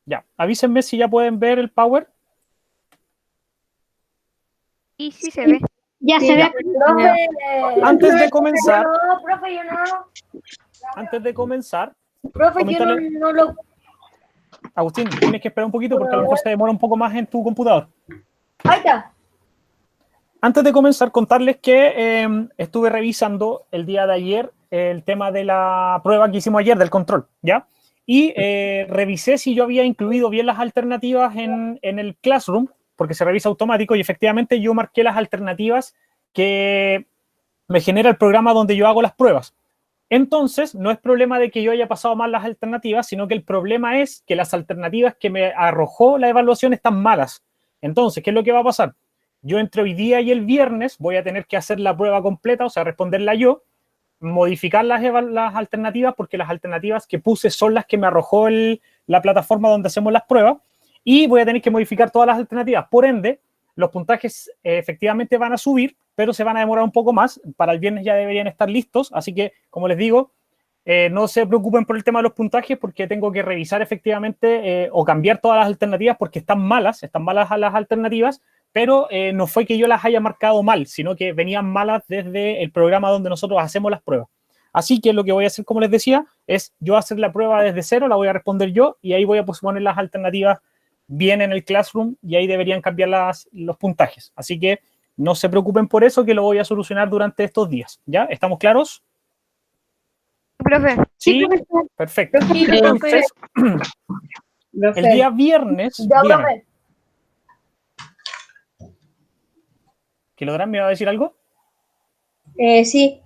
Ya, avísenme si ya pueden ver el Power. Y sí se ve. Ya Sí, se Ya. ve. profe, Antes de yo comenzar, no, profe, yo no. Profe, yo no, comentarle, no lo. Agustín, tienes que esperar un poquito porque a lo mejor se demora un poco más en tu computador. Ahí está. Antes de comenzar, contarles que estuve revisando el día de ayer el tema de la prueba que hicimos ayer del control, ¿ya? Y revisé si yo había incluido bien las alternativas en el Classroom, porque se revisa automático y efectivamente yo marqué las alternativas que me genera el programa donde yo hago las pruebas. Entonces, no es problema de que yo haya pasado mal las alternativas, sino que el problema es que las alternativas que me arrojó la evaluación están malas. Entonces, ¿qué es lo que va a pasar? Yo entre hoy día y el viernes voy a tener que hacer la prueba completa, o sea, responderla yo, modificar las alternativas, porque las alternativas que puse son las que me arrojó la plataforma donde hacemos las pruebas, y voy a tener que modificar todas las alternativas. Por ende, los puntajes efectivamente van a subir, pero se van a demorar un poco más. Para el viernes ya deberían estar listos, así que, como les digo, no se preocupen por el tema de los puntajes porque tengo que revisar efectivamente o cambiar todas las alternativas porque están malas las alternativas, pero no fue que yo las haya marcado mal, sino que venían malas desde el programa donde nosotros hacemos las pruebas. Así que lo que voy a hacer, como les decía, es yo hacer la prueba desde cero, la voy a responder yo y ahí voy a poner las alternativas bien en el Classroom y ahí deberían cambiar los puntajes. Así que no se preocupen por eso, que lo voy a solucionar durante estos días. ¿Ya? ¿Estamos claros? Profe. Sí, Sí, profesor. perfecto. Sí, profe. Entonces, el Profe. día viernes, Ya, dígame, profe. ¿Kilodrán me va a decir algo? Sí.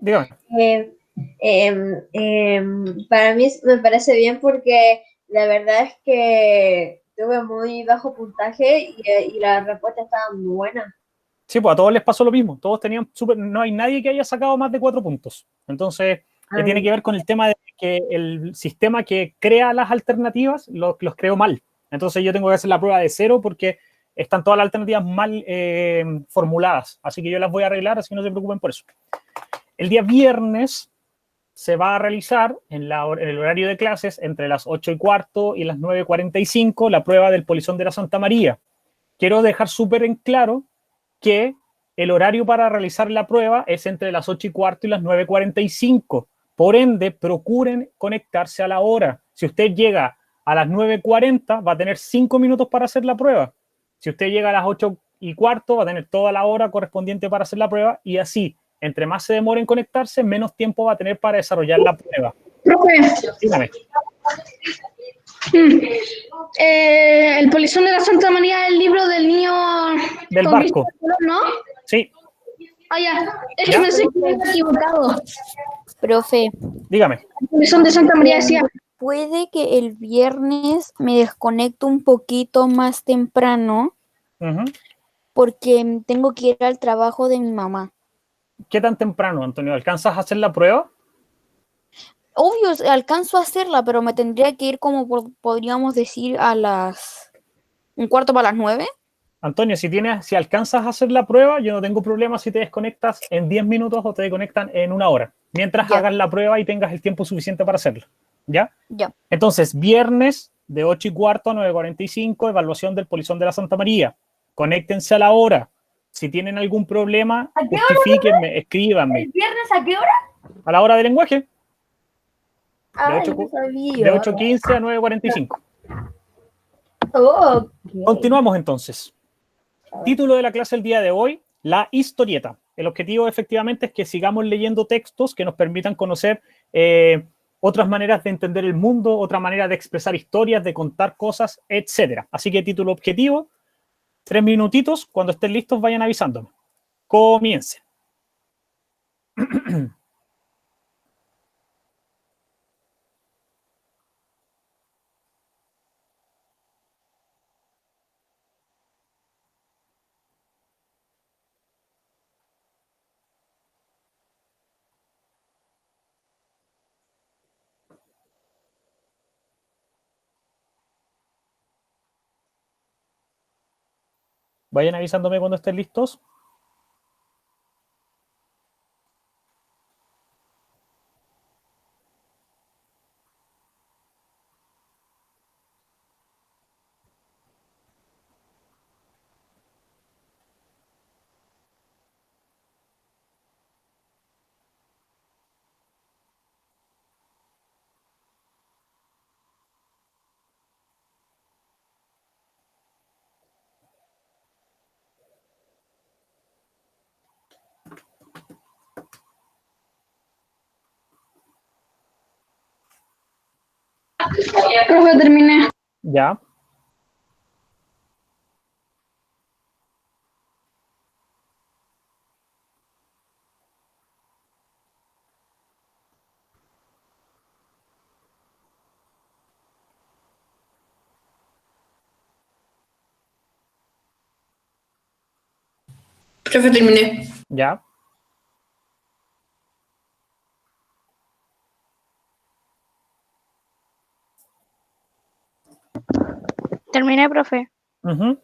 Dígame. Eh, para mí me parece bien porque la verdad es que tuve muy bajo puntaje y la respuesta estaba muy buena. Sí, pues a todos les pasó lo mismo. Todos tenían súper. No hay nadie que haya sacado más de 4 puntos. Entonces, tiene que ver con el tema de que el sistema que crea las alternativas los creó mal. Entonces, yo tengo que hacer la prueba de cero porque están todas las alternativas mal formuladas. Así que yo las voy a arreglar, así que no se preocupen por eso. El día viernes se va a realizar en el horario de clases entre las 8:15 y las 9:45 la prueba del Polizón de la Santa María. Quiero dejar súper en claro que el horario para realizar la prueba es entre las 8:15 y las 9:45. Por ende, procuren conectarse a la hora. Si usted llega a las 9:40, va a tener 5 minutos para hacer la prueba. Si usted llega a las 8:15, va a tener toda la hora correspondiente para hacer la prueba y así, entre más se demore en conectarse, menos tiempo va a tener para desarrollar la prueba. Profe, Dígame. el Polizón de la Santa María es el libro del niño Del con Cristo, barco. ¿no? Sí. Ah, ya. Es que ¿Ya? pensé que me había equivocado. Profe, Dígame. El Polizón de Santa María decía. puede que el viernes me desconecto un poquito más temprano Uh-huh. porque tengo que ir al trabajo de mi mamá. ¿Qué tan temprano, Antonio? ¿Alcanzas a hacer la prueba? Obvio, alcanzo a hacerla, pero me tendría que ir como podríamos decir a las un cuarto para las 9. Antonio, si alcanzas a hacer la prueba, yo no tengo problema si te desconectas en 10 minutos o te desconectan en 1 hora, mientras Ya, hagas la prueba y tengas el tiempo suficiente para hacerla. ¿Ya? ya. Entonces, viernes de 8:15 a 9:45, evaluación del Polizón de la Santa María. Conéctense a la hora. Si tienen algún problema, ¿A qué hora? justifíquenme, escríbanme. ¿El viernes a qué hora? A la hora de lenguaje, de Ay, 8, no de sabía. 8:15 a 9:45. Oh, ok. Continuamos entonces. Título de la clase el día de hoy, la historieta. El objetivo efectivamente es que sigamos leyendo textos que nos permitan conocer otras maneras de entender el mundo, otra manera de expresar historias, de contar cosas, etcétera. Así que título objetivo, 3 minutitos, cuando estén listos vayan avisándome. Comiencen. Vayan avisándome cuando estén listos. Profe, terminé. Ya. Profe, terminé. Ya. Terminé, profe. Ujú.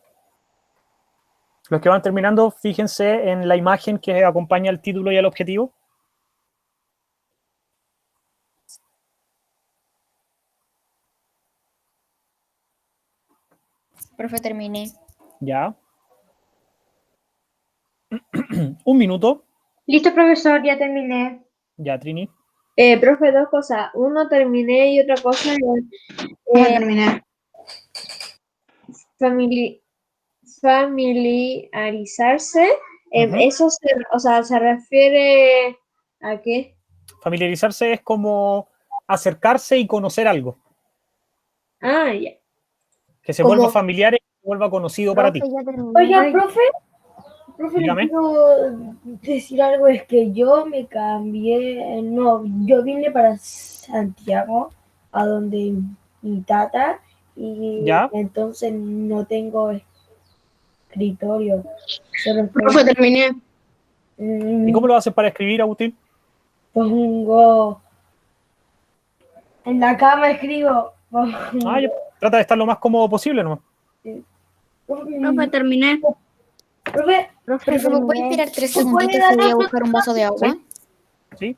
Los que van terminando, fíjense en la imagen que acompaña al título y al objetivo. Profe, terminé. Ya. Un minuto. Listo, profesor, ya terminé. Ya, Trini. Profe, dos cosas. Uno, terminé y otra cosa, Terminé. famili- familiarizarse. Ujú. Eso se refiere a qué. Familiarizarse es como acercarse y conocer algo. Ah, ya. Que se Como- vuelva familiar y que se vuelva conocido para ti. Profe, ya terminé. Oiga, profe, le Dígame. quiero decir algo, es que yo me cambié, no, yo vine para Santiago, a donde mi tata, y ¿Ya? entonces no tengo escritorio, solo Profe, terminé. ¿Y cómo lo haces para escribir, Agustín? pongo en la cama escribo. Ah, ya. Trata de estar lo más cómodo posible, ¿no? Profe, terminé. Profe, Profe, ¿me puede terminé. esperar 3 ¿Me puede segunditos dar que voy a la buscar un vaso de agua? Sí.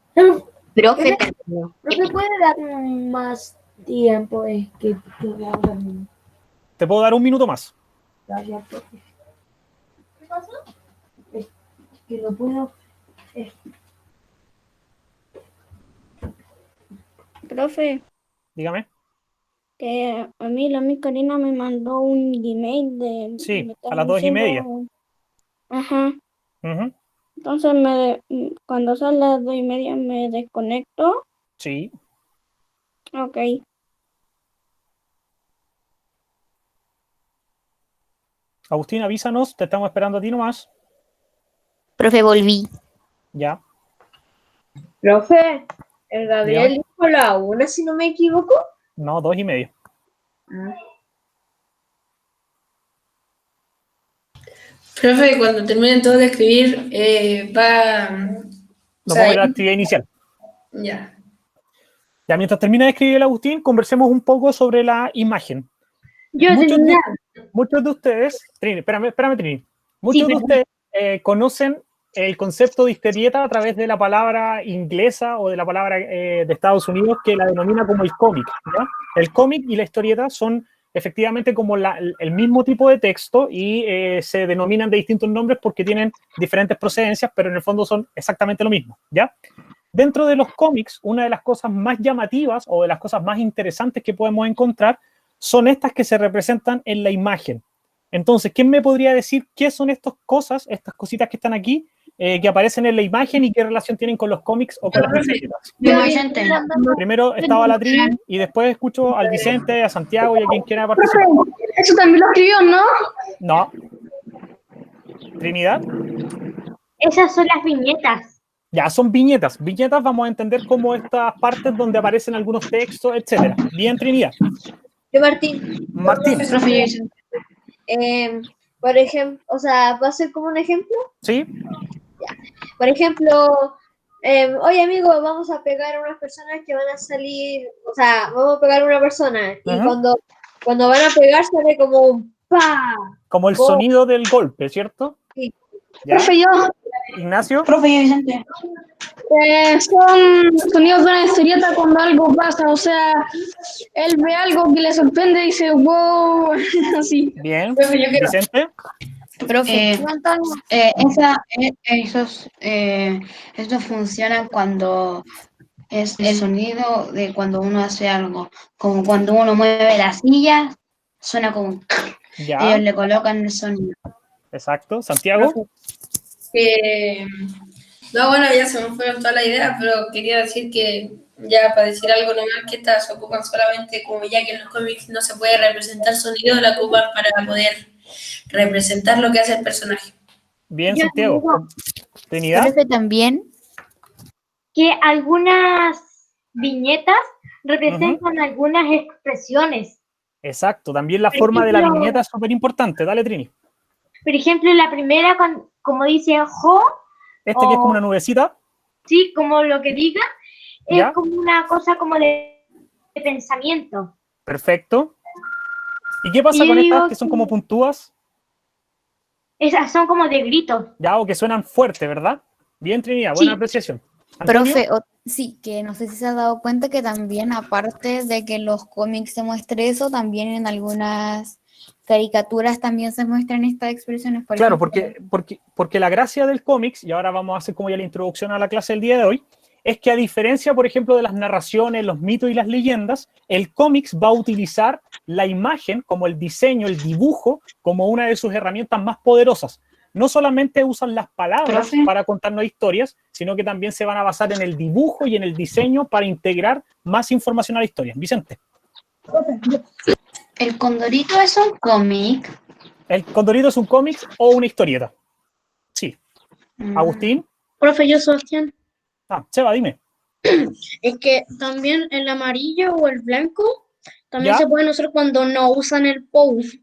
Profe, terminó. Profe, ¿puede dar más tiempo? Es que Te puedo dar un minuto más. gracias, profe. ¿Qué pasó? Es que no puedo. Profe, Dígame. que a mí la mi Karina me mandó un Gmail de... Sí, me a estaba las 2:30. diciendo- Ajá. Ujú. Entonces cuando son las 2:30 me desconecto. Sí. Ok. Agustín, avísanos. Te estamos esperando a ti nomás. Profe, volví. Ya. Profe, el Gabriel Dígame. dijo la una, si no me equivoco. No, 2:30. Profe, cuando terminen todos de escribir, va. Nos vamos a ir a la actividad inicial. Ya. Ya, mientras termina de escribir el Agustín, conversemos un poco sobre la imagen. Yo terminé. Muchos de ustedes, Trini, espérame, Trini. Sí, Muchos de perdón. ustedes conocen el concepto de historieta a través de la palabra inglesa o de la palabra de Estados Unidos que la denomina como el cómic, ¿ya? El cómic y la historieta son efectivamente como el mismo tipo de texto y se denominan de distintos nombres porque tienen diferentes procedencias, pero en el fondo son exactamente lo mismo, ¿ya? Dentro de los cómics, una de las cosas más llamativas o de las cosas más interesantes que podemos encontrar son estas que se representan en la imagen. Entonces, ¿quién me podría decir qué son estas cosas, estas cositas que están aquí, que aparecen en la imagen y qué relación tienen con los cómics o con las historietas? Primero estaba la Trini y después escucho al Vicente, a Santiago y a quien quiera participar. Eso también lo escribió, ¿no? No. Trinidad. Esas son las viñetas. Ya, son viñetas. Viñetas vamos a entender como estas partes donde aparecen algunos textos, etcétera. Bien, Trinidad. Yo, Martín, Martín. Profe, yo por ejemplo, o sea, ¿va a ser como un ejemplo? ¿Sí? Por ejemplo, oye amigo, vamos a pegar a unas personas que van a salir, o sea, vamos a pegar a una persona y Ajá. cuando van a pegar sale como un pa. Como el Go. sonido del golpe, ¿cierto? Sí. ¿Ya? Profe, yo. Ignacio. Profe, yo, Vicente. Son sonidos de una historieta cuando algo pasa, o sea, él ve algo que le sorprende y dice, wow, así. Bien. Profe, yo quiero. Vicente. Profe, Estos funcionan cuando es el sonido de cuando uno hace algo, como cuando uno mueve la silla, suena como ellos Ya. le colocan el sonido. Exacto. Santiago. No, bueno, ya se me fueron todas las ideas, pero quería decir que Ya para decir algo nomás, que estas se ocupan solamente, como ya que en los cómics no se puede representar sonido, la ocupan para poder representar lo que hace el personaje. Bien, Yo Santiago. digo Trinidad. Profe, también. Que algunas viñetas representan algunas expresiones. Exacto, también la Por forma de la ejemplo- viñeta es súper importante. Dale, Trini. Por ejemplo, la primera, como dice Jo, Que es como una nubecita. sí, como lo que diga, ¿Ya? es como una cosa como de pensamiento. Perfecto. ¿Y qué pasa Y yo con estas digo que son como puntúas? Esas son como de gritos. Ya, o que suenan fuerte, ¿verdad? Bien, Trinidad, buena Sí. apreciación. ¿Antonio? Profe, sí, que no sé si se ha dado cuenta que también, aparte de que en los cómics se muestre eso, también en algunas caricaturas también se muestran estas expresiones. Por Claro, ejemplo, porque la gracia del cómics, y ahora vamos a hacer como ya la introducción a la clase del día de hoy, es que a diferencia, por ejemplo, de las narraciones, los mitos y las leyendas, el cómics va a utilizar la imagen como el diseño, el dibujo, como una de sus herramientas más poderosas. No solamente usan las palabras Profe. para contarnos historias, sino que también se van a basar en el dibujo y en el diseño para integrar más información a la historia. Vicente. El Condorito es un cómic. ¿El Condorito es un cómic o una historieta? Sí. Agustín. Profe, yo, Sebastián. Seba, dime. Es que también el amarillo o el blanco también ¿Ya? se pueden usar cuando no usan el pose.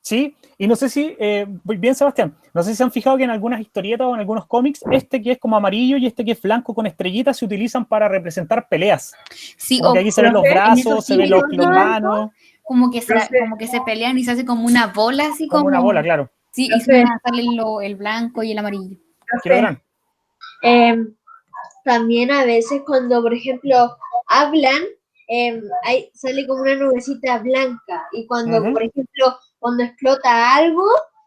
Sí, y no sé si, bien Sebastián, no sé si se han fijado que en algunas historietas o en algunos cómics, este que es como amarillo y este que es blanco con estrellitas se utilizan para representar peleas. sí, Como que aquí se ven los profe, en brazos, esos se ven los títulos, manos, como que se pelean y se hace como una bola, así como una bola, claro. Sí, y sale el blanco y el amarillo. Kilográn. También a veces cuando, por ejemplo, hablan, sale como una nubecita blanca. Y cuando, Ujú. por ejemplo, cuando explota algo,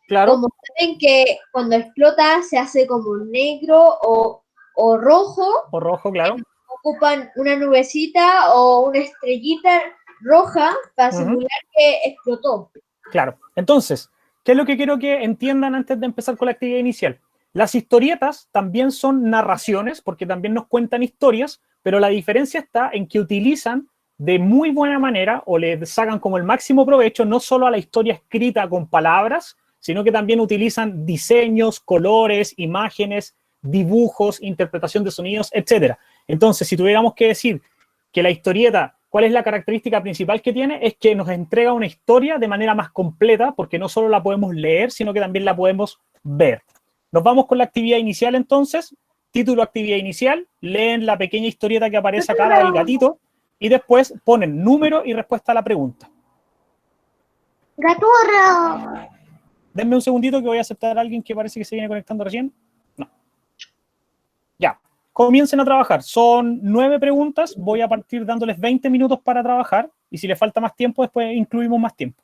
Claro, como saben que cuando explota se hace como negro o rojo, o rojo, claro. ocupan una nubecita o una estrellita roja para Ujú. simular que explotó. Claro. Entonces, ¿qué es lo que quiero que entiendan antes de empezar con la actividad inicial? Las historietas también son narraciones, porque también nos cuentan historias, pero la diferencia está en que utilizan de muy buena manera o le sacan como el máximo provecho no solo a la historia escrita con palabras, sino que también utilizan diseños, colores, imágenes, dibujos, interpretación de sonidos, etc. Entonces, si tuviéramos que decir que la historieta, ¿cuál es la característica principal que tiene? Es que nos entrega una historia de manera más completa, porque no solo la podemos leer, sino que también la podemos ver. Nos vamos con la actividad inicial entonces. Título, actividad inicial. Leen la pequeña historieta que aparece acá, la del gatito, y después ponen número y respuesta a la pregunta. ¡Gaturro! Denme un segundito que voy a aceptar a alguien que parece que se viene conectando recién. No. Ya. Comiencen a trabajar. Son 9 preguntas. Voy a partir dándoles 20 minutos para trabajar. Y si les falta más tiempo, después incluimos más tiempo.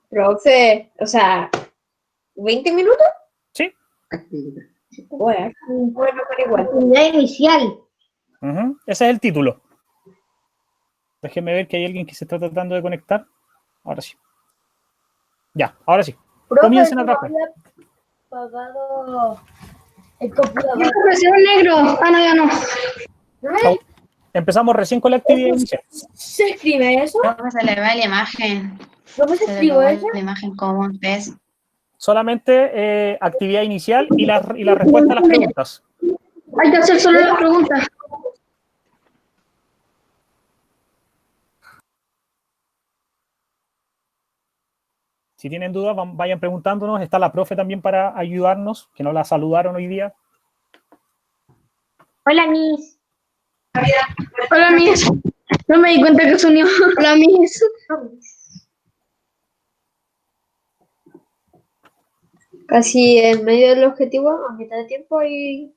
Profe, o sea, ¿20 minutos? ¿Sí? Bueno, pero igual. Actividad inicial. Ese es el título. Déjenme ver que hay alguien que se está tratando de conectar. Ahora sí. Ya, ahora sí. Comiencen a trabajar. Pagado el computador. Profesor negro. Ah, no, ya no. Empezamos recién con la actividad inicial. ¿Se escribe eso? Profe, se le ve la imagen. ¿Cómo se Se le escribe ve eso? la imagen como un pez. Solamente actividad inicial y la respuesta a las preguntas. Hay que hacer solo las preguntas. Si tienen dudas, vayan preguntándonos. Está la profe también para ayudarnos, que no la saludaron hoy día. Hola, Miss. Hola, Miss. No me di cuenta que se unió. Hola, Miss. Casi en medio del objetivo, a mitad de tiempo y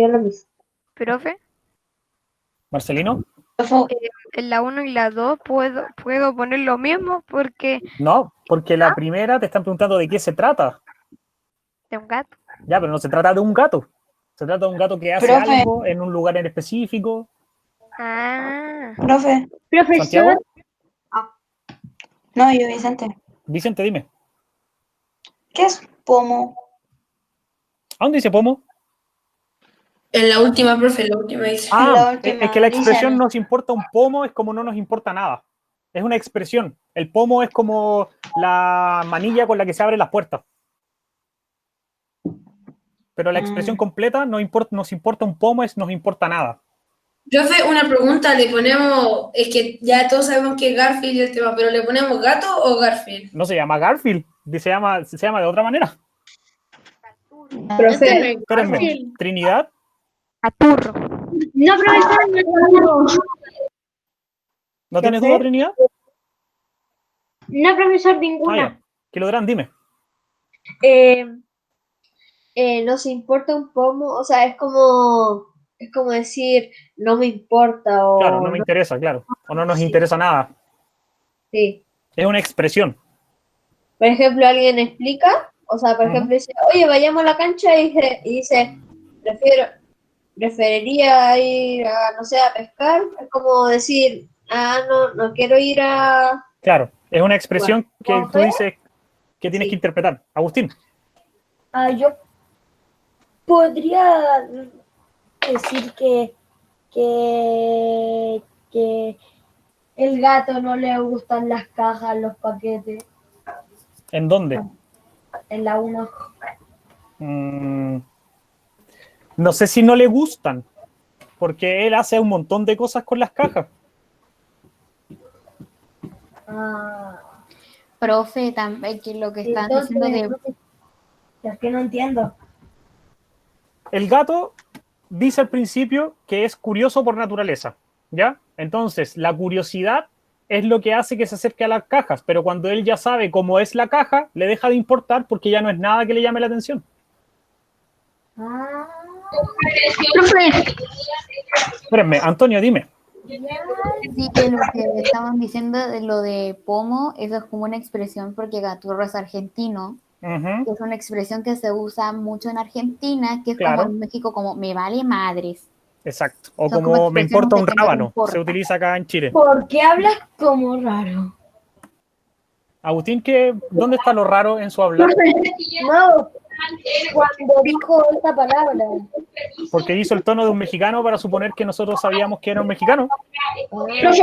hola, Miss. Profe, Marcelino. en la 1 y la 2 puedo poner lo mismo porque No, porque la primera te están preguntando de qué se trata. de un gato. Ya, pero no se trata de un gato. Se trata de un gato que hace Profe. algo en un lugar en específico. Ah, Profe. Profesor, ¿Santiago? No, yo, Vicente. Vicente, dime. ¿Qué es pomo? ¿A dónde dice pomo? En la última, profe, la última dice. Ah, última es que la dice- expresión nos importa un pomo, es como no nos importa nada. Es una expresión. El pomo es como la manilla con la que se abren las puertas. Pero la expresión completa no importa, nos importa un pomo, nos importa nada. Profe, una pregunta, le ponemos, es que ya todos sabemos que Garfield es el tema, pero ¿le ponemos gato o Garfield? No se llama Garfield, se llama de otra manera. Profe, Espérenme, Trinidad, Gaturro. No, profesor, no. ¿no tienes duda, Trinidad? No, profesor, Ah, ninguna. ya. Kilodrán, dime. nos importa un pomo, o sea, es como decir, no me importa o Claro, no me interesa, claro. O no nos interesa nada. sí. Es una expresión. Por ejemplo, alguien explica, o sea, por ejemplo, dice, oye, vayamos a la cancha y dice, preferiría ir a, no sé, a pescar. Es como decir, no quiero ir a... Claro, es una expresión que tú dices que tienes Sí. que interpretar. Agustín, Yo podría decir que el gato no le gustan las cajas, los paquetes, ¿en dónde? en la 1. No sé si no le gustan, porque él hace un montón de cosas con las cajas. Profe, también que lo que están diciendo de... Es que no entiendo. El gato dice al principio que es curioso por naturaleza, ¿ya? Entonces, la curiosidad es lo que hace que se acerque a las cajas, pero cuando él ya sabe cómo es la caja, le deja de importar porque ya no es nada que le llame la atención. Espérenme, Antonio, dime. Sí, que lo que estaban diciendo de lo de pomo, eso es como una expresión porque gaturro es argentino, Ujú, que es una expresión que se usa mucho en Argentina, que es claro. como en México, como me vale madres. Exacto. O Son como como me expresiones importa de un que no te rábano, importa. se utiliza acá en Chile. ¿Por qué hablas como raro? Agustín, ¿dónde está lo raro en su hablar? No, cuando dijo esta palabra. Porque hizo el tono de un mexicano para suponer que nosotros sabíamos que era un mexicano. Profe,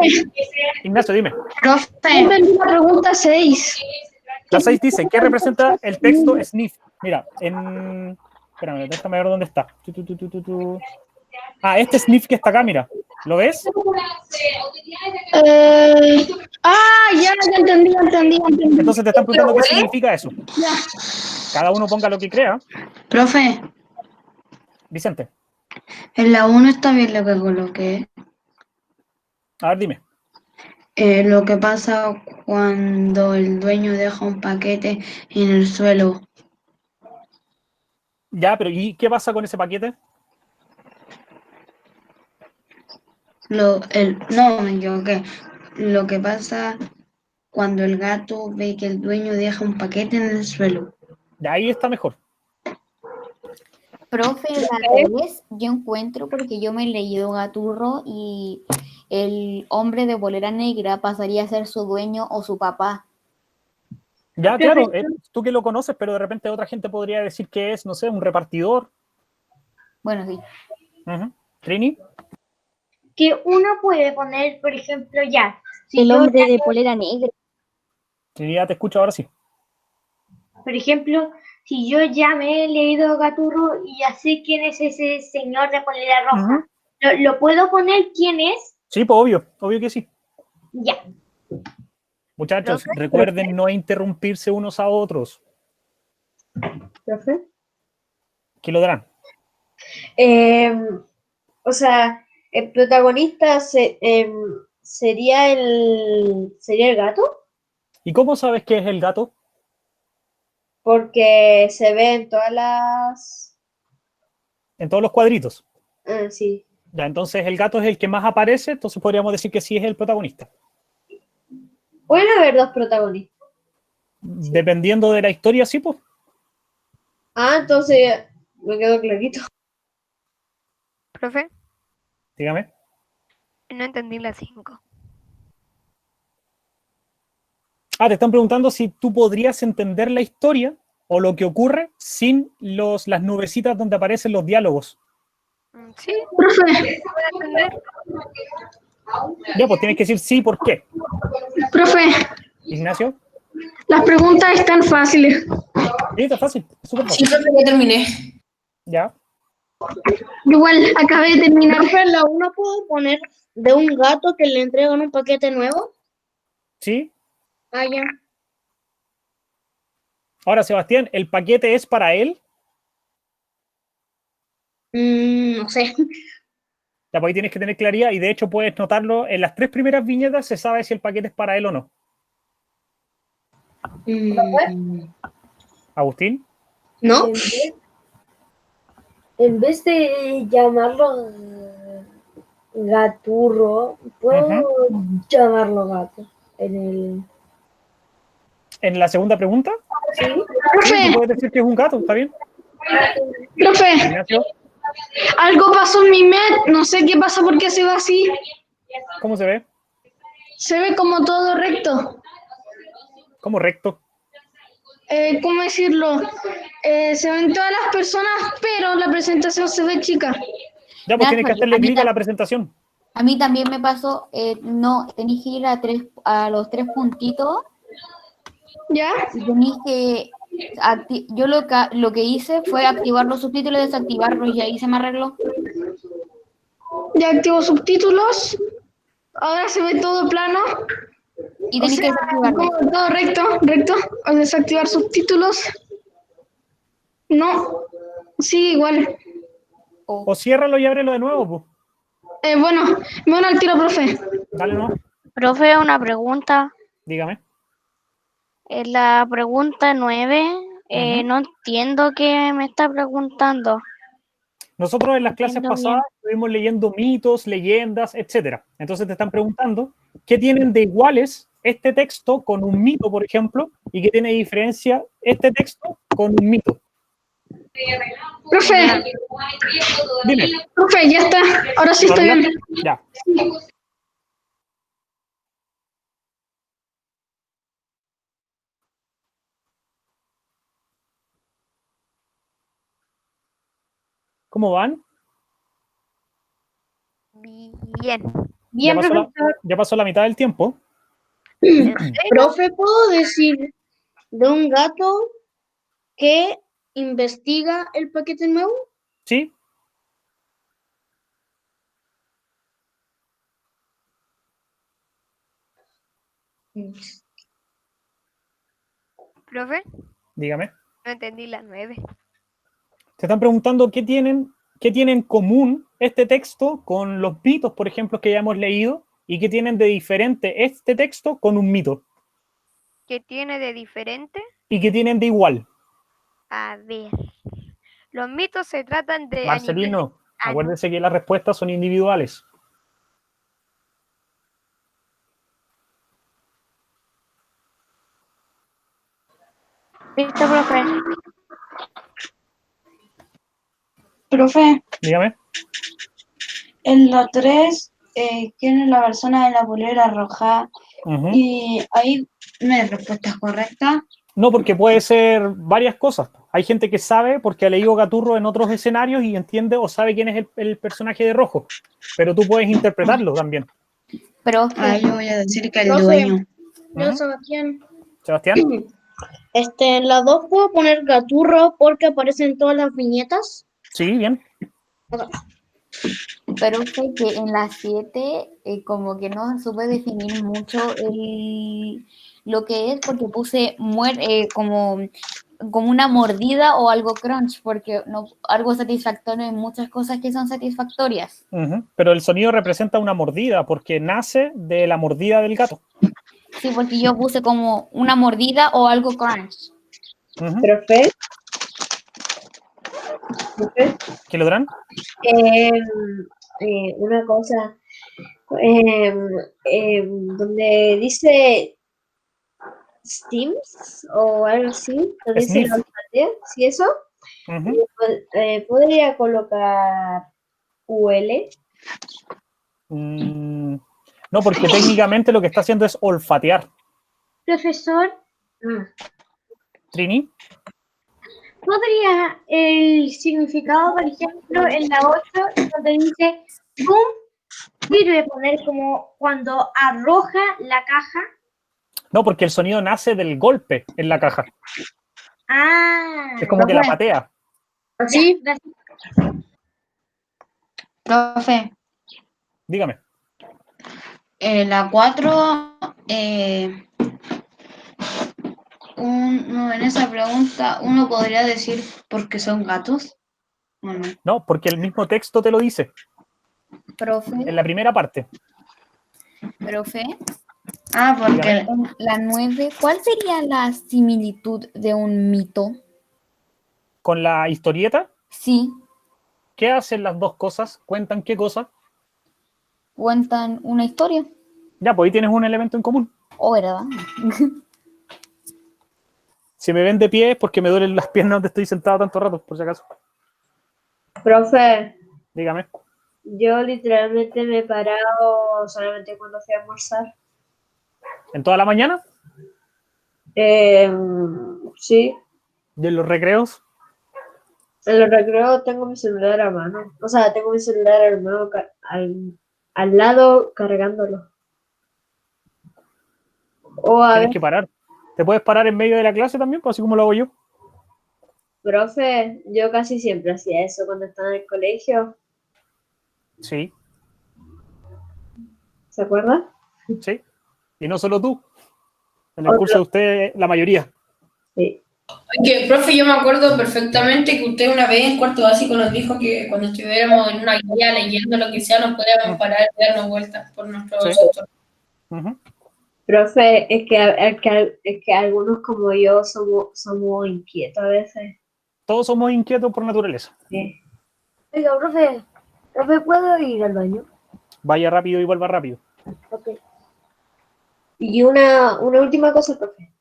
Ignacio, dime. Profe, entendí la pregunta 6. La 6 dice, ¿qué representa el texto sniff? Mira, espérame, déjame ver dónde está. Este sniff que está acá, mira. ¿Lo ves? Ya entendí. Entonces te están preguntando qué significa eso. Cada uno ponga lo que crea. profe, Vicente, en la 1 está bien lo que coloqué. a ver, dime. Lo que pasa cuando el dueño deja un paquete en el suelo. Ya, pero ¿y qué pasa con ese paquete? No, me equivoqué. Lo que pasa cuando el gato ve que el dueño deja un paquete en el suelo. De ahí está mejor. Profe, al revés, yo encuentro, porque yo me he leído Gaturro y el hombre de bolera negra pasaría a ser su dueño o su papá. Ya, claro, tú que lo conoces, pero de repente otra gente podría decir que es, no sé, un repartidor. Bueno, sí. Ujú. ¿Trini? Que uno puede poner, por ejemplo, ya. Si El yo hombre ya- de polera negra. Trini, ya te escucho ahora sí. Por ejemplo, si yo ya me he leído Gaturro y ya sé quién es ese señor de polera roja, ¿lo puedo poner quién es? Sí, pues obvio que sí. Ya. Muchachos, recuerden no interrumpirse unos a otros. ¿Profe? ¿Qué lo darán? O sea, el protagonista sería el gato, ¿Y cómo sabes qué es el gato? porque se ve en todas las... En todos los cuadritos. sí. Ya, entonces el gato es el que más aparece, entonces podríamos decir que sí es el protagonista. Pueden haber dos protagonistas. Dependiendo de la historia, sí, pues. Entonces me quedó clarito. Profe, Dígame. no entendí la 5. Te están preguntando si tú podrías entender la historia o lo que ocurre sin las nubecitas donde aparecen los diálogos. Sí, Profe, puedo entender. Ya, pues tienes que decir sí, ¿por qué? profe, Ignacio. las preguntas están fáciles. Sí, está fácil, súper Sí, fácil. profe, ya terminé. Ya. Igual, acabé de terminar. Profe, ¿la uno puedo poner de un gato que le entregan un paquete nuevo? ¿Sí? Ah, ya. Ahora, Sebastián, ¿el paquete es para él? No sé. Ya, pues ahí tienes que tener claridad y de hecho puedes notarlo en las 3 primeras viñetas, se sabe si el paquete es para él o no. Agustín. ¿No? En vez de llamarlo gaturro, puedo llamarlo gato. En la segunda pregunta, ¿Sí? Profe, tú puedes decir que es un gato, ¿está bien? profe, Ignacio, algo pasó en mi Met, no sé qué pasa porque se ve así. ¿cómo se ve? Se ve como todo recto. Como recto. ¿Cómo decirlo? Se ven todas las personas, pero la presentación se ve chica. Ya, pues Ya, tienes que porque hacerle clic a la presentación. A mí también me pasó, no, tenéis que ir a los 3 puntitos ¿Ya? y tenéis que, yo lo que hice fue activar los subtítulos y desactivarlos y ahí se me arregló. Ya activo subtítulos. Ahora se ve todo plano. Y O tenéis que sea, desactivarlos. como todo recto. Al desactivar subtítulos. No. Sí, igual. O ciérralo y ábrelo de nuevo, pues. Bueno, me van al tiro, profe. Dale, no. Profe, una pregunta. Dígame. En la pregunta 9, Ujú. no entiendo qué me está preguntando. Nosotros en las clases Entiendo pasadas bien. estuvimos leyendo mitos, leyendas, etcétera. Entonces te están preguntando qué tienen de iguales este texto con un mito, por ejemplo, y qué tiene de diferencia este texto con un mito. Profe, Dime. profe, ya está. Ahora sí ¿Lo estoy bien. arreglaste? Ya. ¿Cómo van? Bien. Bien, profesor. Ya pasó la mitad del tiempo. ¿En serio? Profe, ¿puedo decir de un gato que investiga el paquete nuevo? ¿Sí? Profe, Dígame. no entendí la 9. Te están preguntando qué tiene en común este texto con los mitos, por ejemplo, que ya hemos leído, y qué tienen de diferente este texto con un mito, ¿Qué tiene de diferente? y qué tienen de igual. A ver. Los mitos se tratan de animales. Marcelino, acuérdense que las respuestas son individuales. ¿Listo, profe? Profe, Dígame. en la 3 tiene la persona de la polera roja Ujú. y ahí no hay respuesta correcta. No, porque puede ser varias cosas. Hay gente que sabe porque ha leído Gaturro en otros escenarios y entiende o sabe quién es el personaje de rojo, pero tú puedes interpretarlo también. Pero Yo voy a decir que el Profe, dueño. yo, Sebastián. Sebastián. En la 2 puedo poner gaturro porque aparecen todas las viñetas. Sí, bien. Pero sé que en la 7 como que no supe definir mucho lo que es porque puse como una mordida o algo crunch, porque no, algo satisfactorio hay muchas cosas que son satisfactorias. Ujú. Pero el sonido representa una mordida porque nace de la mordida del gato. Sí, porque yo puse como una mordida o algo crunch. Ujú. Profe. ¿Qué lo darán? Una cosa. Donde dice Steams o algo así, lo dice Sniff. la olfatea, ¿sí eso? Ujú. ¿Podría colocar UL? No, porque técnicamente lo que está haciendo es olfatear. Profesor, Trini. podría el significado, por ejemplo, en la 8, donde dice boom, sirve poner como cuando arroja la caja? No, porque el sonido nace del golpe en la caja. Ah, Es como que la patea. sí. Profe, Dígame. la 4, en esa pregunta, ¿uno podría decir por qué son gatos? ¿O no? No, porque el mismo texto te lo dice. Profe, En la primera parte. profe, Ah, porque la 9, ¿cuál sería la similitud de un mito? Con la historieta, Sí, ¿qué hacen las dos cosas? ¿Cuentan qué cosa? cuentan una historia. Ya, pues ahí tienes un elemento en común. ¿O verdad? Si me ven de pie es porque me duelen las piernas donde estoy sentado tanto rato, por si acaso. Profe, Dígame. yo literalmente me he parado solamente cuando fui a almorzar. ¿En toda la mañana? Sí, ¿Y en los recreos? en los recreos tengo mi celular a mano. O sea, tengo mi celular armado al lado cargándolo. O a Tienes ver, que parar. ¿Te puedes parar en medio de la clase también? Pues así como lo hago yo. profe, yo casi siempre hacía eso cuando estaba en el colegio. Sí, ¿Se acuerda? sí. Y no solo tú. En el curso de ustedes, la mayoría. Sí. Que, profe, yo me acuerdo perfectamente que usted una vez en cuarto básico nos dijo que cuando estuviéramos en una guía leyendo lo que sea, nos podíamos parar y darnos vueltas por nuestro Sí. sector. Profe, es que algunos como yo somos inquietos a veces. Todos somos inquietos por naturaleza. Sí. Oiga, profe, ¿puedo ir al baño? Vaya rápido y vuelva rápido. Ok. Y una última cosa, profe.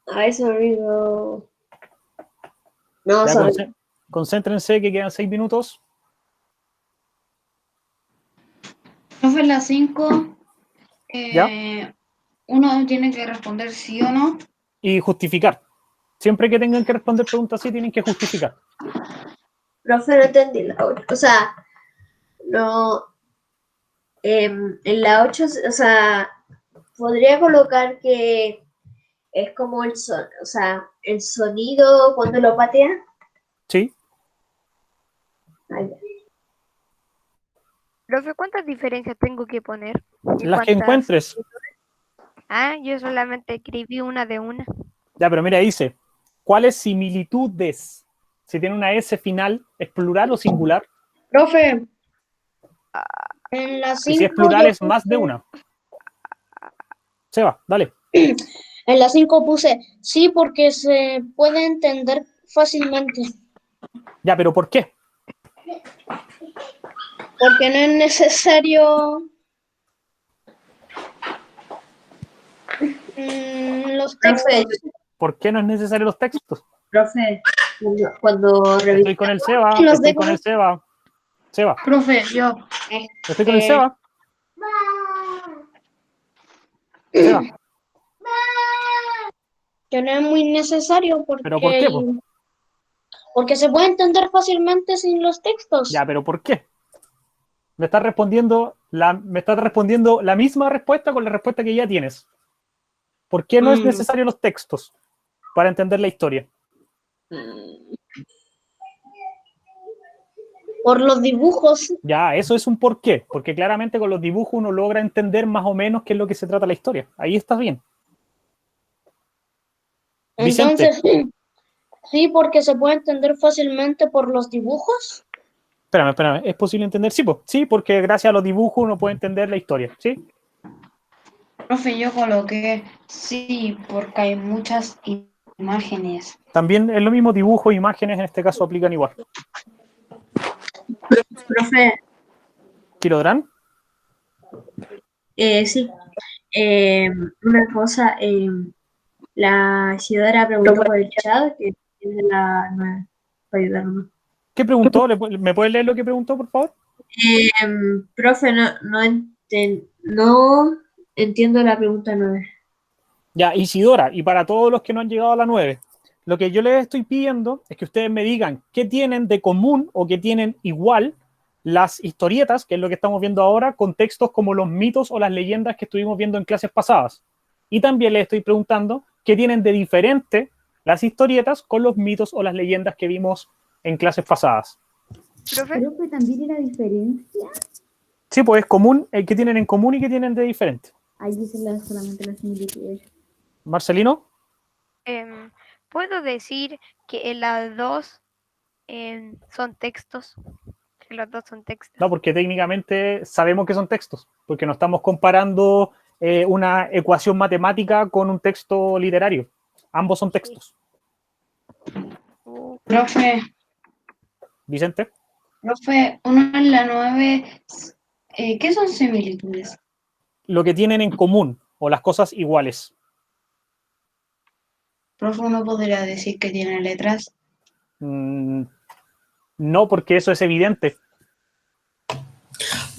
A ver, se me olvidó. No, Ya, se me concéntrense que quedan 6 minutos. profe, en la 5, ¿Ya? uno tiene que responder sí o no. Y justificar. Siempre que tengan que responder preguntas así, tienen que justificar. Profe, no entendí la 8. O sea, no. En la 8, o sea, podría colocar que es como el son, o sea, el sonido cuando lo patean. Sí. Ay, ya. Profe, ¿cuántas diferencias tengo que poner? ¿Y Las que cuántas? encuentres. Ah, yo solamente escribí una de una. Ya, pero mira, dice, ¿cuáles similitudes? Si tiene una S final, ¿es plural o singular? Profe, en la Y si es 5 plural, es más de una. Seba, dale. en la 5 puse sí porque se puede entender fácilmente, Ya, pero ¿por qué? porque no es necesario los textos. Profe, ¿Por qué no es necesario los textos? profe, cuando Estoy revisé. con el Seba, Los estoy de- con el Seba. Seba, Profe, yo. estoy con el Seba. Seba, Que no es muy necesario ¿pero por qué? Po? porque se puede entender fácilmente sin los textos. Ya, pero ¿por qué? Me estás respondiendo la misma respuesta con la respuesta que ya tienes. ¿Por qué no es necesario los textos para entender la historia? Por los dibujos. Ya, eso es un por qué, porque claramente con los dibujos uno logra entender más o menos qué es lo que se trata la historia. Ahí estás bien. Vicente. Entonces, sí, porque se puede entender fácilmente por los dibujos. Espérame, ¿es posible entender? Sí, po. Sí, porque gracias a los dibujos uno puede entender la historia, ¿sí? Profe, yo coloqué sí porque hay muchas imágenes. También es lo mismo, dibujos, imágenes, en este caso aplican igual. Profe, ¿Kilodrán? sí. Una cosa, la Isidora preguntó por el chat, que es de la 9, para ayudarnos. ¿Qué preguntó? ¿Me puede leer lo que preguntó, por favor? Profe, no entiendo la pregunta 9. Ya, Isidora, y para todos los que no han llegado a la 9, lo que yo les estoy pidiendo es que ustedes me digan qué tienen de común o qué tienen igual las historietas, que es lo que estamos viendo ahora, con textos como los mitos o las leyendas que estuvimos viendo en clases pasadas. Y también les estoy preguntando qué tienen de diferente las historietas con los mitos o las leyendas que vimos en clases pasadas. Profe, Profe, ¿también era diferencia? Sí, pues es común, el que tienen en común y que tienen de diferente. Ahí dice solamente las similitudes. Marcelino, ¿puedo decir que en las dos son textos? Que los dos son textos. no, porque técnicamente sabemos que son textos, porque no estamos comparando una ecuación matemática con un texto literario. Ambos son textos. Profe, Vicente, uno en la 9, ¿qué son similitudes? lo que tienen en común o las cosas iguales. Profe, ¿uno podría decir que tiene letras? No, porque eso es evidente.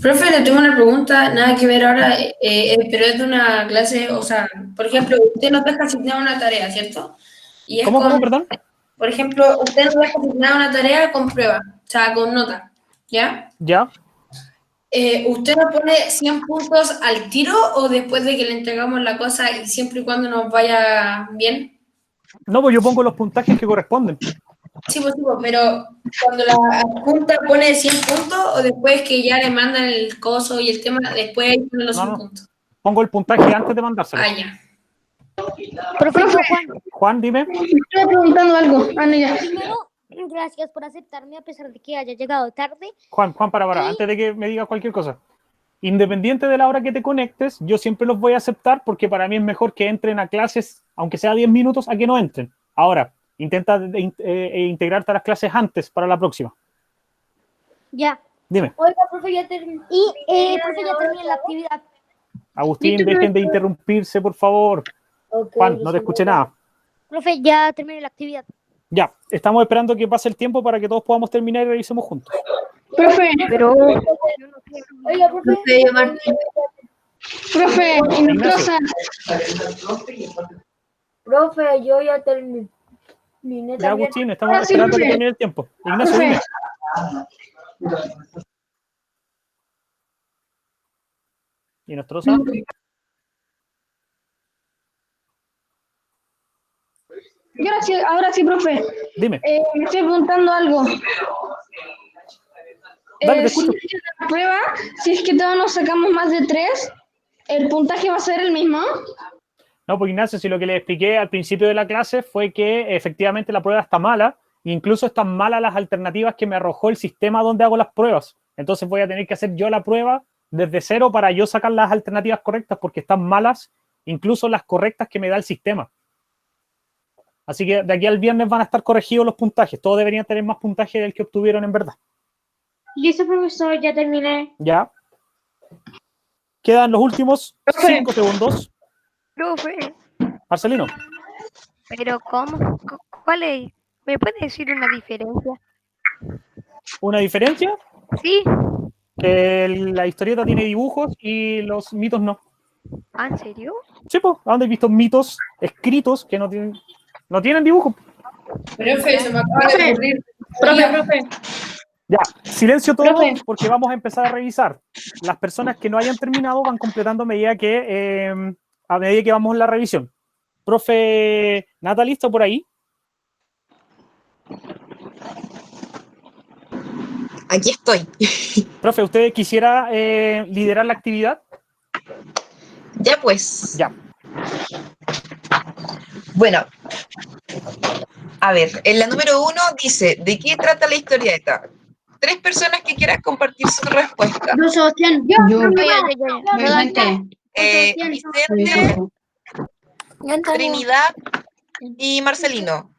Profe, le tengo una pregunta, nada que ver ahora, pero es de una clase, o sea, por ejemplo, usted nos deja asignar una tarea, ¿cierto? Y es ¿Cómo, perdón? Por ejemplo, usted nos deja asignar una tarea con prueba, o sea, con nota, ¿ya? ¿Ya? ¿Usted nos pone 100 puntos al tiro o después de que le entregamos la cosa y siempre y cuando nos vaya bien? No, pues yo pongo los puntajes que corresponden. Sí, pues, pero cuando la junta pone 100 puntos o después que ya le mandan el coso y el tema, después ahí ponen los 100 puntos. Pongo el puntaje antes de mandárselo. Ah, ya. Profe, Juan, dime. Estoy preguntando algo. Ah, no, ya. Primero, gracias por aceptarme a pesar de que haya llegado tarde. Juan, para, antes de que me digas cualquier cosa. Independiente de la hora que te conectes, yo siempre los voy a aceptar porque para mí es mejor que entren a clases, aunque sea 10 minutos, a que no entren. Ahora, intenta integrarte a las clases antes para la próxima. Ya. Dime. Oiga, profe, ya terminé. Profe, ya terminé la actividad. Agustín, dejen de interrumpirse, por favor. Okay, Juan, no te escuché nada. Profe, ya terminé la actividad. Ya, estamos esperando que pase el tiempo para que todos podamos terminar y revisemos juntos. Profe, pero Oiga, profe. profe, Inestrosa. Profe, yo ya terminé. Ya, Agustín, estamos esperando que termine el tiempo. Ignacio, dime. Inestrosa. Gracias, ahora sí, profe. Dime. Me estoy preguntando algo. Dale, te Si escucho. en la prueba, si es que todos nos sacamos más de 3, ¿el puntaje va a ser el mismo? No, pues Ignacio, si lo que le expliqué al principio de la clase fue que efectivamente la prueba está mala, e incluso están malas las alternativas que me arrojó el sistema donde hago las pruebas. Entonces voy a tener que hacer yo la prueba desde cero para yo sacar las alternativas correctas porque están malas, incluso las correctas que me da el sistema. Así que de aquí al viernes van a estar corregidos los puntajes. Todos deberían tener más puntaje del que obtuvieron en verdad. Listo, profesor, ya terminé. Ya. Quedan los últimos 5 segundos. profe, Marcelino. pero ¿cómo? ¿Cuál es? ¿Me puede decir una diferencia? ¿Una diferencia? Sí. Que la historieta tiene dibujos y los mitos no. ¿Ah, en serio? Sí, pues, ¿a dónde he visto mitos escritos que no tienen dibujo? Profe, se me acaba de ocurrir. Profe. Ya, silencio todo, Profe. porque vamos a empezar a revisar. Las personas que no hayan terminado van completando a medida que vamos en la revisión. Profe Natalie, ¿está por ahí? Aquí estoy. Profe, ¿usted quisiera liderar la actividad? Ya pues. Ya. Bueno, a ver, en la número 1 dice, ¿de qué trata la historieta? 3 personas que quieran compartir su respuesta. Yo, Sebastián. Yo. Vicente. Vicente, Trinidad y Marcelino.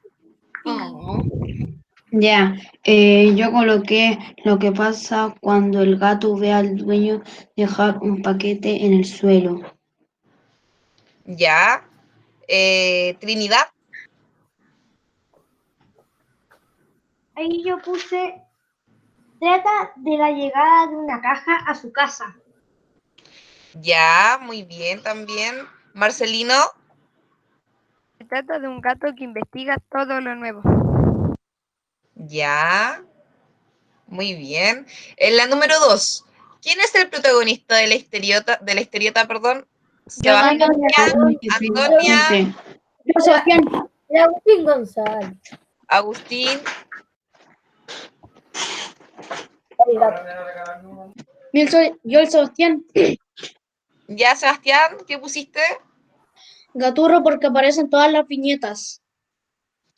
Ya, yo coloqué lo que pasa cuando el gato ve al dueño dejar un paquete en el suelo. Ya. Trinidad. Ahí yo puse, trata de la llegada de una caja a su casa. Ya, muy bien también. Marcelino. Se trata de un gato que investiga todo lo nuevo. Ya. Muy bien. En la número 2, ¿quién es el protagonista de la historieta, perdón? Sebastián, Antonia, Sebastián. Agustín González. Agustín. Yo el Sebastián. Ya, Sebastián, ¿qué pusiste? Gaturro porque aparecen todas las viñetas.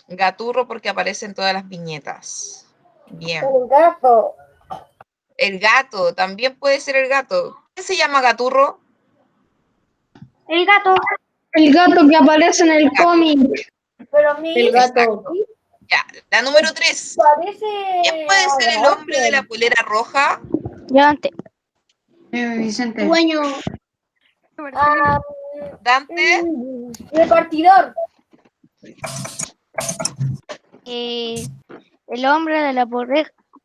Gaturro porque aparece en todas las viñetas. Bien. El gato. El gato, también puede ser el gato. ¿Quién se llama Gaturro? El gato. El gato que aparece en el cómic. Pero a mí El gato. Exacto. Ya, la número 3. parece. ¿Quién puede ser el hombre de la polera roja? Dante. Vicente. Dueño. Ah, Dante. repartidor. El hombre de la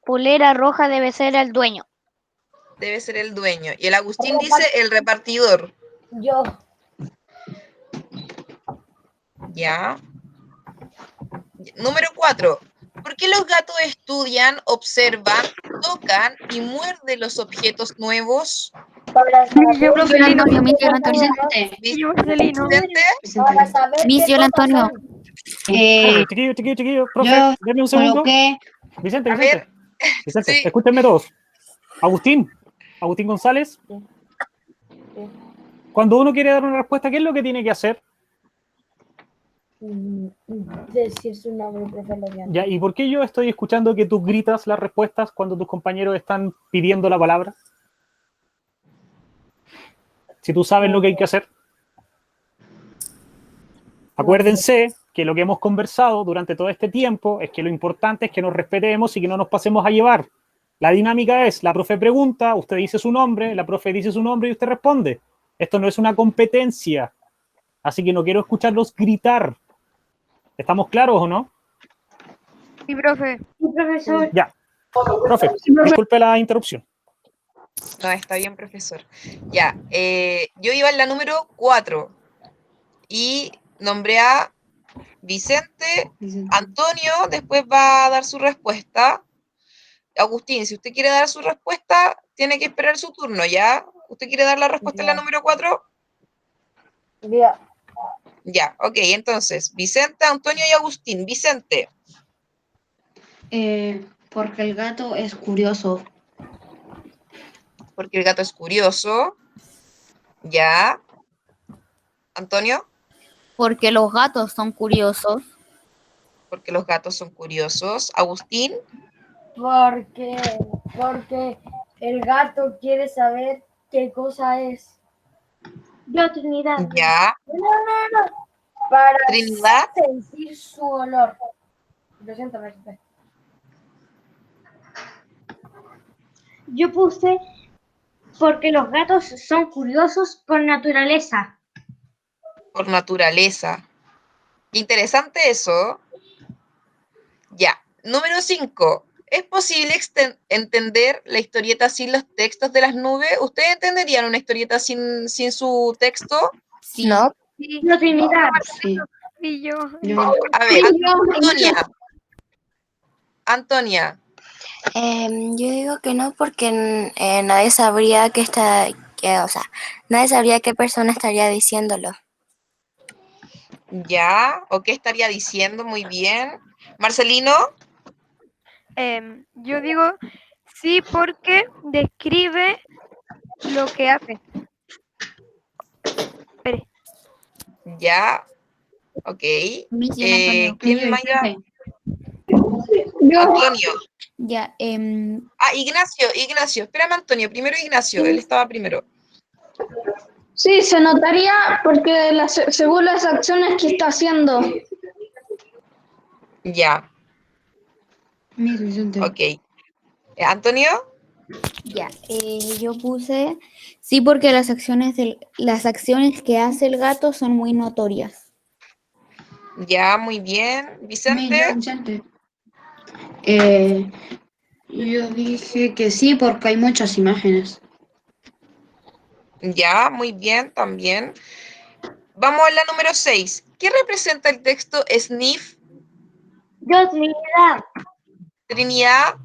polera roja debe ser el dueño. Debe ser el dueño. Y el Agustín dice el repartidor. Yo. Ya. Número 4. ¿Por qué los gatos estudian, observan, tocan y muerden los objetos nuevos? Para saber. Misión Antonio, Misión Antonio. Vicente. Para saber qué Misión cosas Antonio. son. Chiquillo, profe, Yo denme un segundo. coloqué Vicente, A ver. Vicente, Sí. escúchenme todos. Agustín González. Cuando uno quiere dar una respuesta, ¿qué es lo que tiene que hacer? Decir su nombre, profe Loriano. Ya, ¿y por qué yo estoy escuchando que tú gritas las respuestas cuando tus compañeros están pidiendo la palabra? Si tú sabes lo que hay que hacer. Acuérdense que lo que hemos conversado durante todo este tiempo es que lo importante es que nos respetemos y que no nos pasemos a llevar. La dinámica es, la profe pregunta, usted dice su nombre, la profe dice su nombre y usted responde. Esto no es una competencia, así que no quiero escucharlos gritar. ¿Estamos claros o no? Sí, profe. Sí, profesor. Ya. Profe, disculpe la interrupción. No, está bien, profesor. Ya, yo iba en la número 4 y nombré a Vicente. Antonio después va a dar su respuesta. Agustín, si usted quiere dar su respuesta, tiene que esperar su turno, ¿ya? ¿Usted quiere dar la respuesta en la número 4? Ya. Ya, ok, entonces, Vicente, Antonio y Agustín. Vicente. Porque el gato es curioso. Porque el gato es curioso. Ya. Antonio. Porque los gatos son curiosos. Porque los gatos son curiosos. Agustín. Porque el gato quiere saber qué cosa es. Yo, Trinidad. Ya. No. Para Trinidad. sentir su olor. Lo siento, Mercedes. Yo puse porque los gatos son curiosos por naturaleza. Por naturaleza. Interesante eso. Ya. Número 5. ¿Es posible entender la historieta sin los textos de las nubes? ¿Ustedes entenderían una historieta sin su texto? Sí. No. Sí. Yo, Trinidad. Sí. Y yo. A ver, Antonia. Yo digo que no porque nadie sabría nadie sabría qué persona estaría diciéndolo. Ya. ¿O qué estaría diciendo? Muy bien. Marcelino. Yo digo sí porque describe lo que hace. Espere. Ya. Ok. Misión Antonio. ¿Quién más ya? Yo. Antonio. Ya, Ignacio. Espérame, Antonio. Primero Ignacio. Él estaba primero. Sí, se notaría porque según las acciones que está haciendo. Ya. Ok. ¿Antonio? Ya, yo puse sí porque las acciones que hace el gato son muy notorias. Ya, muy bien. Vicente. Yo dije que sí porque hay muchas imágenes. Ya, muy bien, también. Vamos a la número 6. ¿qué representa el texto sniff? Yo, Trinidad. Trinidad,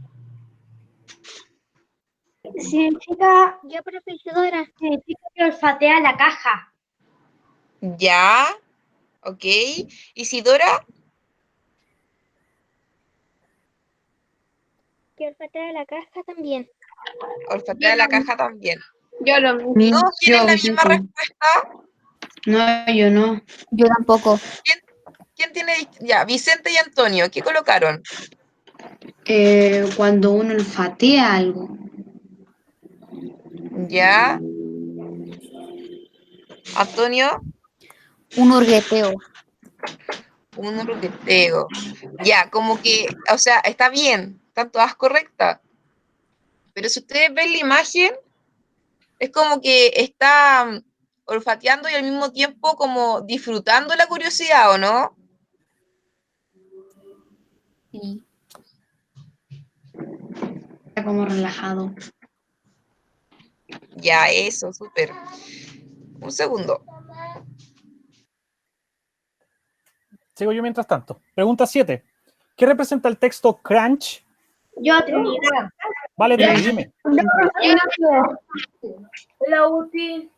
Significa, Yo, profesora. significa que olfatea la caja. ya, ok. Isidora, Que olfatea la caja también. olfatea la caja también. Yo lo mismo. ¿Todos tienen la misma respuesta? No, yo no. Yo tampoco. ¿Quién tiene? Ya, Vicente y Antonio, ¿qué colocaron? Cuando uno olfatea algo. Ya. Antonio, Un hurgueteo. un hurgueteo. Ya, como que, o sea, está bien, están todas correctas. Pero si ustedes ven la imagen, es como que está olfateando y al mismo tiempo como disfrutando la curiosidad, ¿o no? Sí. Está como relajado. Ya, eso, súper. Un segundo. Sigo yo mientras tanto. Pregunta 7. ¿Qué representa el texto crunch? Yo, Trinidad. Vale, Trini, dime. Hola, Uti.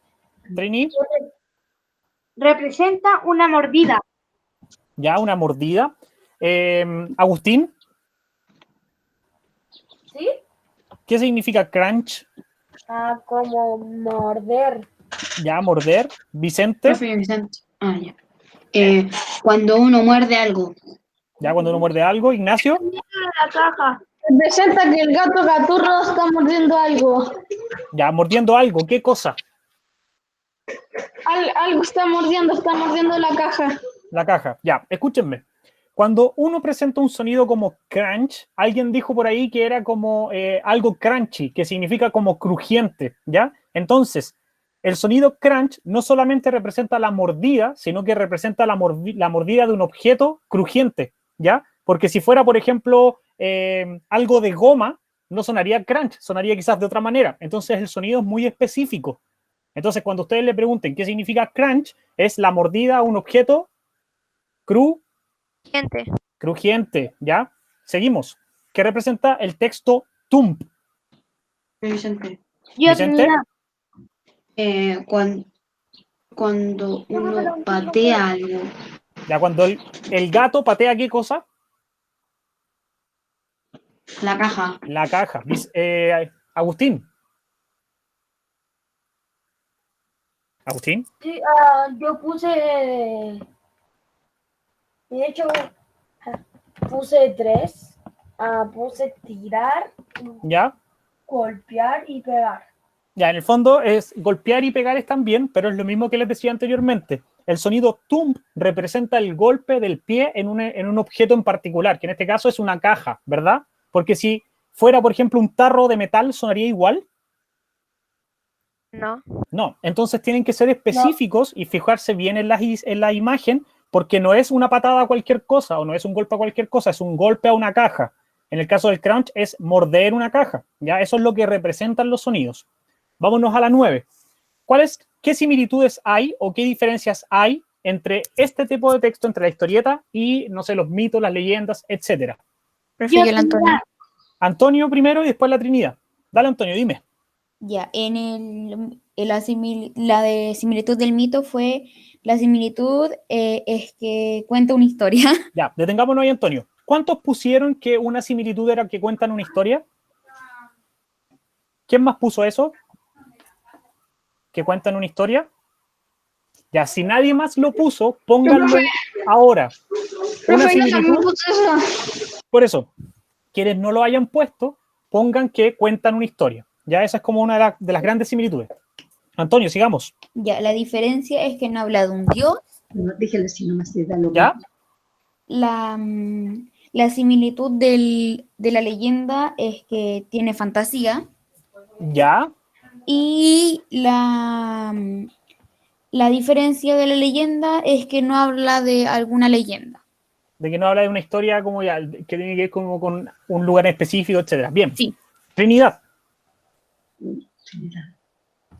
Trini, Representa una mordida. ya, una mordida. Agustín, ¿Sí? ¿qué significa crunch? Como morder. Ya, morder. Vicente, Profe Vicente. Ah, ya. Cuando uno muerde algo. ya, cuando uno muerde algo. Ignacio, La caja. Representa que el gato Gaturro está mordiendo algo. ya, mordiendo algo. ¿Qué cosa? Algo está mordiendo la caja. La caja. Ya, escúchenme. Cuando uno presenta un sonido como crunch, alguien dijo por ahí que era como algo crunchy, que significa como crujiente, ¿ya? Entonces, el sonido crunch no solamente representa la mordida, sino que representa la mordida de un objeto crujiente, ¿ya? Porque si fuera, por ejemplo, algo de goma, no sonaría crunch, sonaría quizás de otra manera. Entonces, el sonido es muy específico. Entonces, cuando ustedes le pregunten qué significa crunch, es la mordida a un objeto crujiente, ¿ya? Seguimos. ¿Qué representa el texto tump? Vicente. Yo, Vicente, Trinidad. Cuando uno patea algo. ya, cuando el gato patea, ¿qué cosa? La caja. La caja. Agustín. Agustín, Sí, yo puse. De hecho, puse 3. Puse tirar, ¿ya? golpear y pegar. Ya, en el fondo es golpear y pegar están bien, pero es lo mismo que les decía anteriormente. El sonido tump representa el golpe del pie en un objeto en particular, que en este caso es una caja, ¿verdad? Porque si fuera, por ejemplo, un tarro de metal, ¿sonaría igual? No. No, entonces tienen que ser específicos y fijarse bien en la imagen, porque no es una patada a cualquier cosa o no es un golpe a cualquier cosa, es un golpe a una caja. En el caso del crunch es morder una caja, ¿ya? Eso es lo que representan los sonidos. Vámonos a la 9. ¿Qué similitudes hay o qué diferencias hay entre este tipo de texto, entre la historieta y, no sé, los mitos, las leyendas, etcétera? Prefiero el Antonio. Antonio primero y después la Trinidad. Dale, Antonio, dime. Ya, la de similitud del mito fue, la similitud es que cuenta una historia. Ya, detengámonos ahí, Antonio. ¿Cuántos pusieron que una similitud era que cuentan una historia? ¿Quién más puso eso? ¿Que cuentan una historia? Ya, si nadie más lo puso, pónganlo ahora. Una similitud. Por eso, quienes no lo hayan puesto, pongan que cuentan una historia. Ya, esa es como una de las grandes similitudes. Antonio, sigamos. Ya, la diferencia es que no habla de un dios. Déjale si no me se da lo ¿Ya? La similitud de la leyenda es que tiene fantasía. ¿Ya? Y la diferencia de la leyenda es que no habla de alguna leyenda. De que no habla de una historia como ya, que tiene que ver como con un lugar específico, etcétera. Bien. Sí. Trinidad.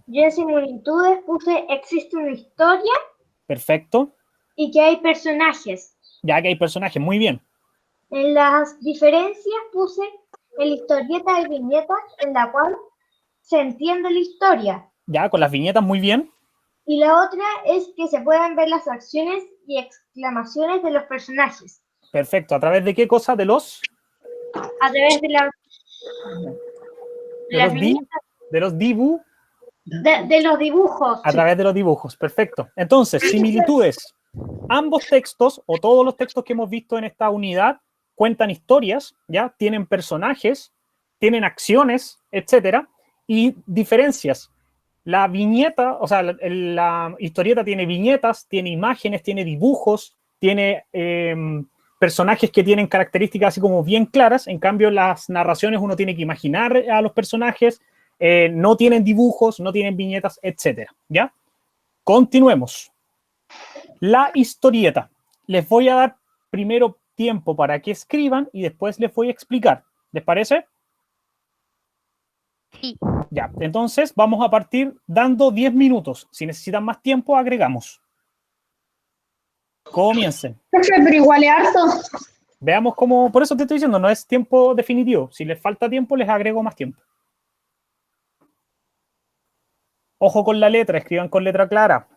Yo en similitudes puse existe una historia. Perfecto. y que hay personajes. Ya que hay personajes, muy bien. En las diferencias puse el historieta y viñetas en la cual se entiende la historia. Ya, con las viñetas, muy bien. Y la otra es que se puedan ver las acciones y exclamaciones de los personajes. Perfecto. ¿A través de qué cosa? De los A través de las de los dibujos. de los dibujos. A través de los dibujos. Perfecto. Entonces, similitudes. Ambos textos o todos los textos que hemos visto en esta unidad cuentan historias, ¿ya? Tienen personajes, tienen acciones, etcétera, y diferencias. La viñeta, o sea, la historieta tiene viñetas, tiene imágenes, tiene dibujos, tiene personajes que tienen características así como bien claras. En cambio, las narraciones uno tiene que imaginar a los personajes, no tienen dibujos, no tienen viñetas, etcétera, ¿ya? Continuemos. La historieta. Les voy a dar primero tiempo para que escriban y después les voy a explicar. ¿Les parece? Sí. Ya, entonces vamos a partir dando 10 minutos. Si necesitan más tiempo, agregamos. Comiencen. Pero igual es harto. Veamos cómo, por eso te estoy diciendo, no es tiempo definitivo. Si les falta tiempo, les agrego más tiempo. Ojo con la letra, escriban con letra clara.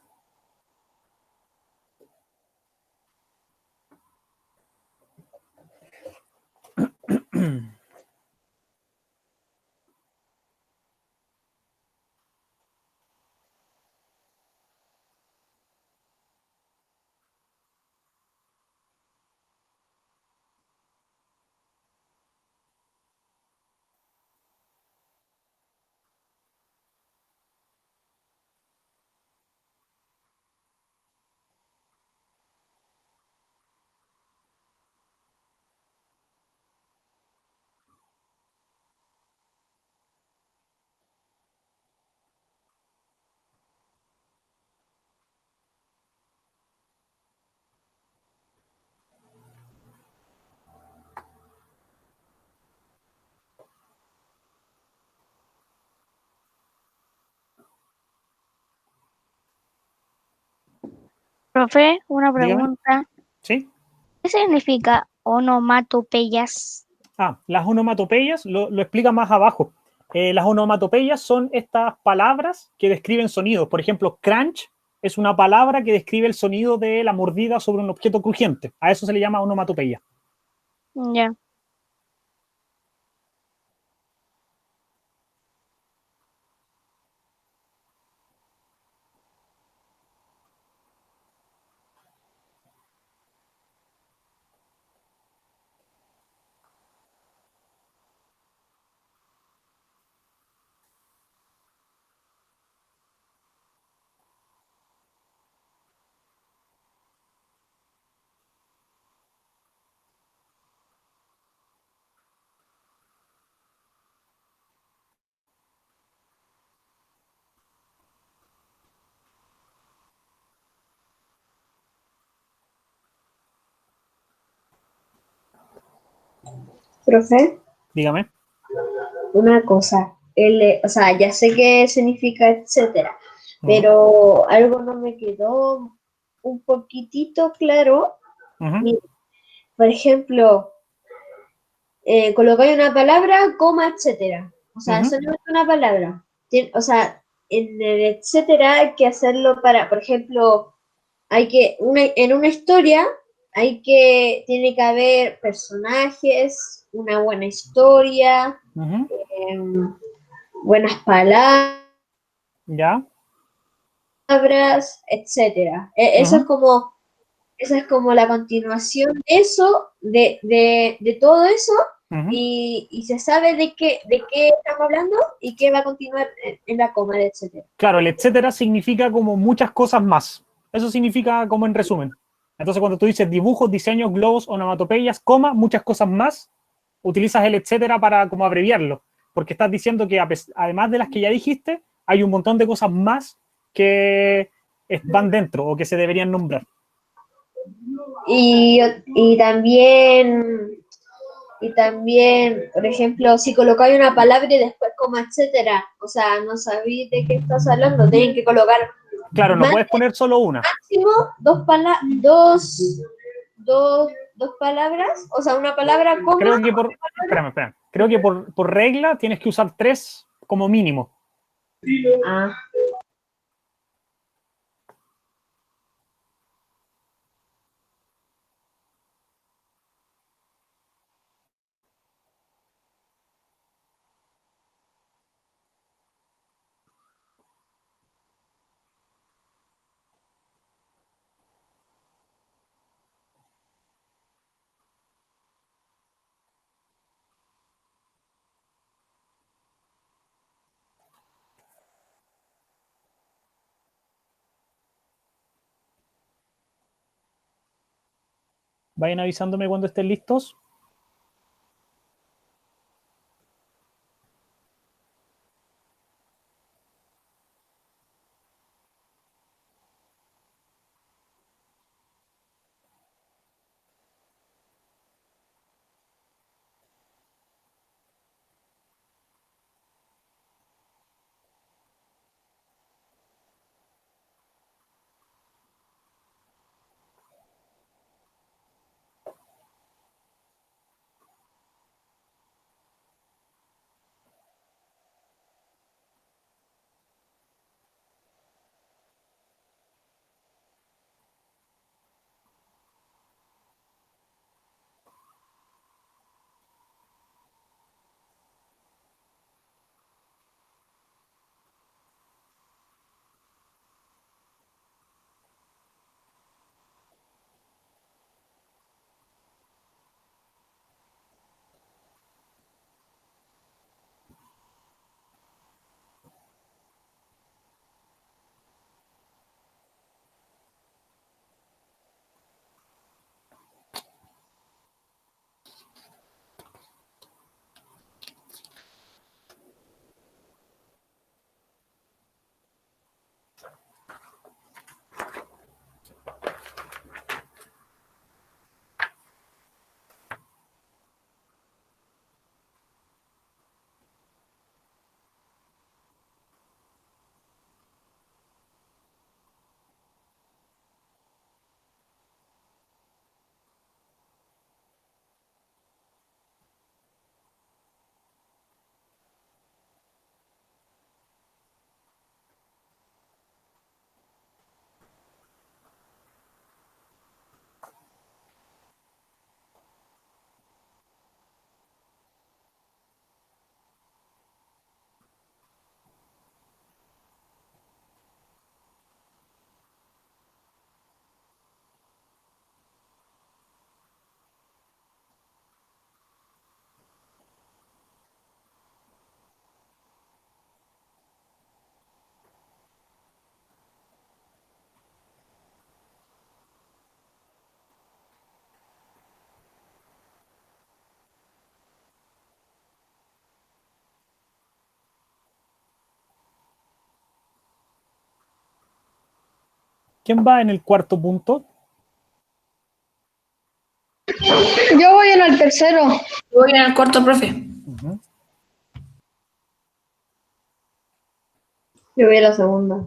Profe, una Dígame. pregunta. ¿Sí? ¿Qué significa onomatopeyas? Las onomatopeyas lo explica más abajo. Las onomatopeyas son estas palabras que describen sonidos. Por ejemplo, crunch es una palabra que describe el sonido de la mordida sobre un objeto crujiente. A eso se le llama onomatopeya. Ya. Profe, Dígame. una cosa. O sea, ya sé qué significa, etcétera, pero algo no me quedó un poquitito claro. Mira, por ejemplo, colocáis una palabra, coma, etcétera. O sea, solamente una palabra. O sea, en el etcétera hay que hacerlo para, por ejemplo, en una historia tiene que haber personajes, una buena historia, buenas palabras, ¿Ya? etcétera. Esa es como la continuación de eso, de todo eso, y se sabe de qué estamos hablando y qué va a continuar en la coma, etcétera. Claro, el etcétera significa como muchas cosas más. Eso significa como en resumen. Entonces, cuando tú dices dibujos, diseños, globos, onomatopeyas, coma, muchas cosas más, utilizas el etcétera para como abreviarlo. Porque estás diciendo que además de las que ya dijiste, hay un montón de cosas más que van dentro o que se deberían nombrar. Y también, por ejemplo, si colocáis una palabra y después coma, etcétera, o sea, no sabéis de qué estás hablando, tienen que colocar claro, no puedes poner solo una. Máximo dos palabras, o sea, una palabra coma. Creo que espérame. Creo que por regla tienes que usar 3 como mínimo. Ah. Vayan avisándome cuando estén listos. ¿Quién va en el cuarto punto? Yo voy en el tercero. Voy en el cuarto, profe. Yo voy a la segunda.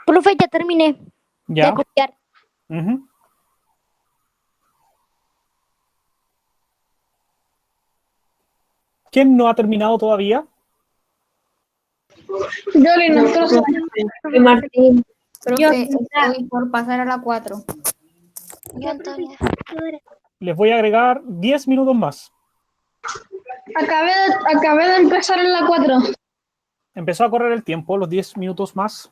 Profe, ya terminé Ya. de copiar. Ujú. ¿Quién no ha terminado todavía? Yoli, nosotros. Martín. Profe, estoy por pasar a la 4. Yo, Antonia. Les voy a agregar 10 minutos más. Acabé de empezar en la 4. Empezó a correr el tiempo, los 10 minutos más.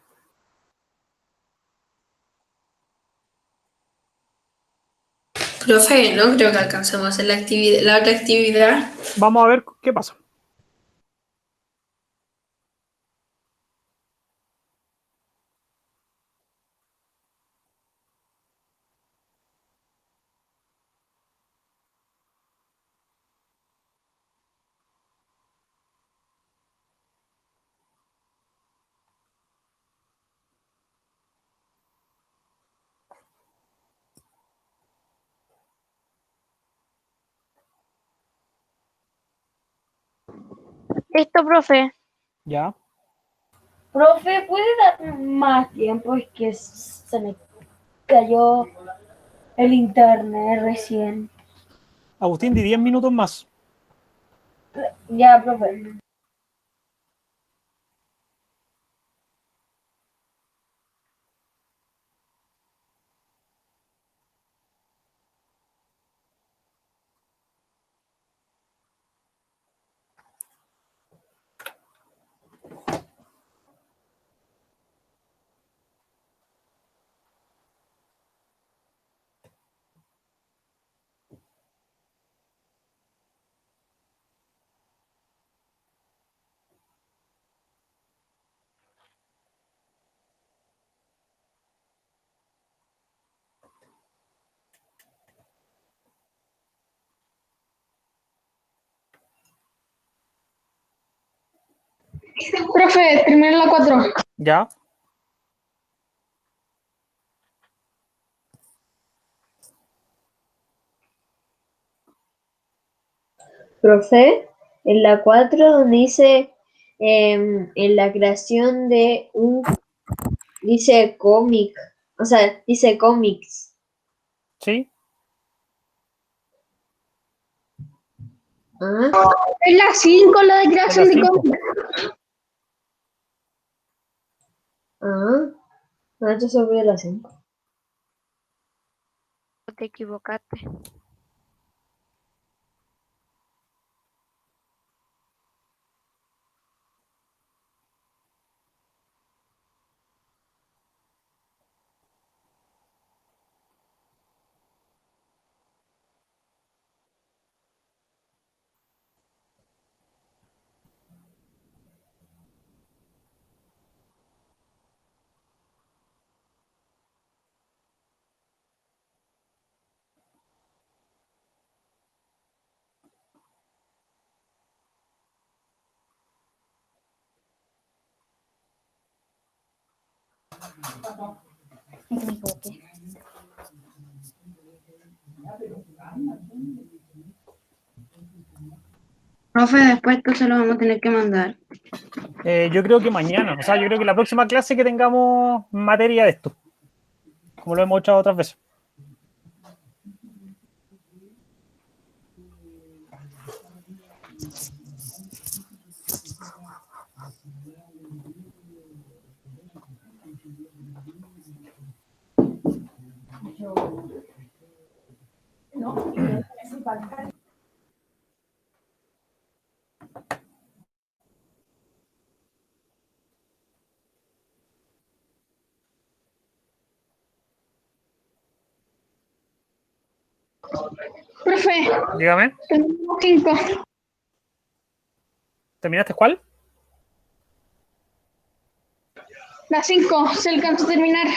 Profe, no creo que alcancemos a hacer la otra actividad. Vamos a ver qué pasa. Listo, profe. Ya. Profe, ¿puede dar más tiempo? Es que se me cayó el internet recién. Agustín, di 10 minutos más. Ya, profe. Profe, terminé la 4. Ya. Profe, en la 4 donde dice en la creación de un, dice cómic, o sea, dice cómics. Sí. Ah, Es la 5 la de creación Es de la 5. cómics. yo se voy a la 5. Te equivocaste. Me equivoqué. Profe, después esto se lo vamos a tener que mandar. Yo creo que mañana, o sea, yo creo que la próxima clase que tengamos materia de esto, como lo hemos hecho otras veces. Profe, Dígame, terminé la 5. ¿terminaste cuál? La 5, se alcanzó a terminar.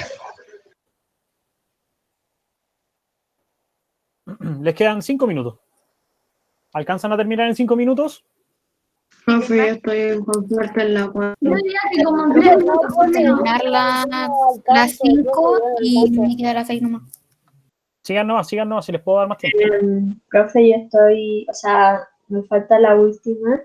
Les quedan 5 minutos. ¿Alcanzan a terminar en 5 minutos? Profe, yo estoy con suerte en la 4. Yo diría que como Profe, 3 puedo minutos. terminar la 5 y me queda la 6 nomás. Sigan nomás, si les puedo dar más tiempo. Profe, yo estoy, o sea, me falta la última.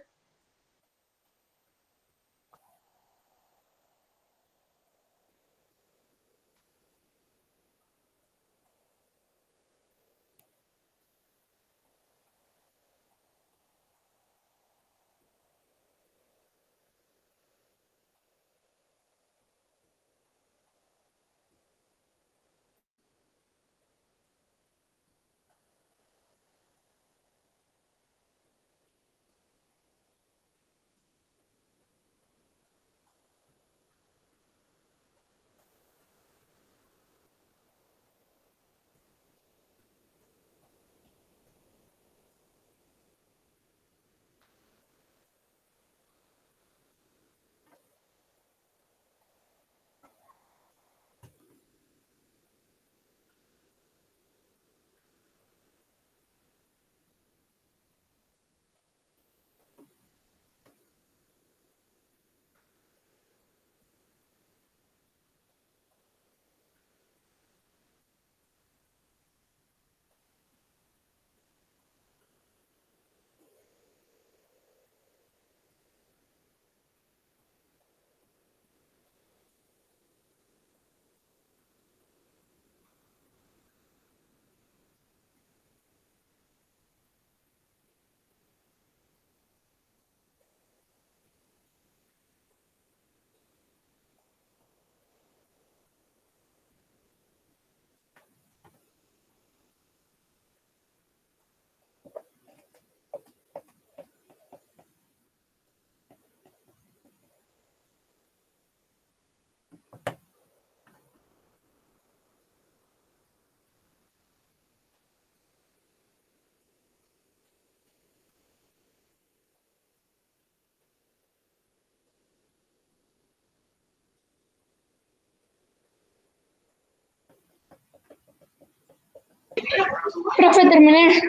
Profe, terminé.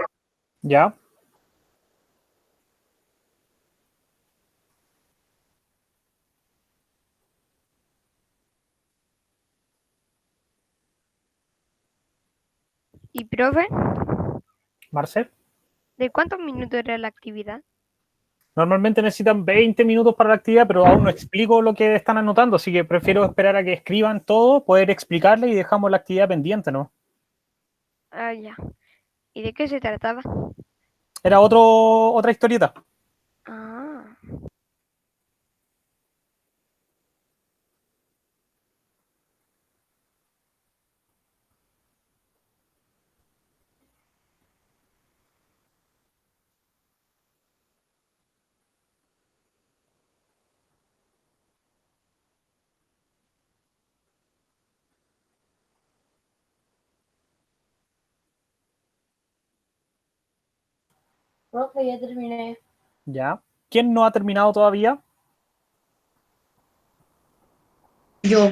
¿Ya? ¿Y profe? Marcel. ¿De cuántos minutos era la actividad? Normalmente necesitan 20 minutos para la actividad, pero aún no explico lo que están anotando, así que prefiero esperar a que escriban todo, poder explicarle y dejamos la actividad pendiente, ¿no? Ah, ya. ¿Y de qué se trataba? Era otra historieta. Ah. Profe, ya terminé. ¿Ya? ¿Quién no ha terminado todavía? Yo.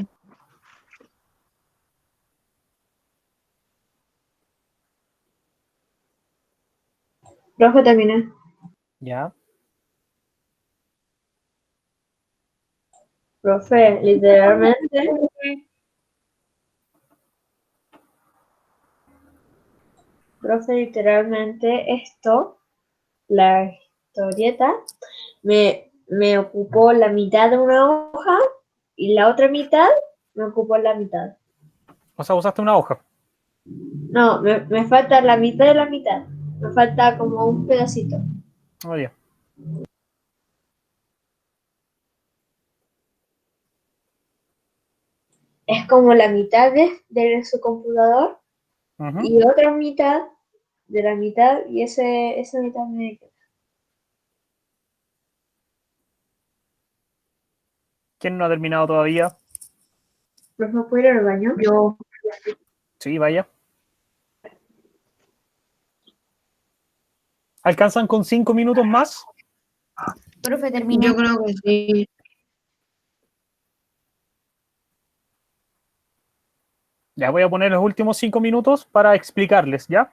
Profe, terminé. ¿Ya? Profe, literalmente. Profe, literalmente esto, la historieta, me ocupó la mitad de una hoja y la otra mitad me ocupó la mitad. O sea, usaste una hoja. No, me falta la mitad de la mitad. Me falta como un pedacito. Oye. Es como la mitad de su computador y otra mitad de la mitad y esa mitad me... ¿Quién no ha terminado todavía? ¿Profe, puedo ir al baño? Yo. Sí, vaya. ¿Alcanzan con 5 minutos más? Profe, terminé. Yo creo que sí. Ya voy a poner los últimos 5 minutos para explicarles, ¿ya?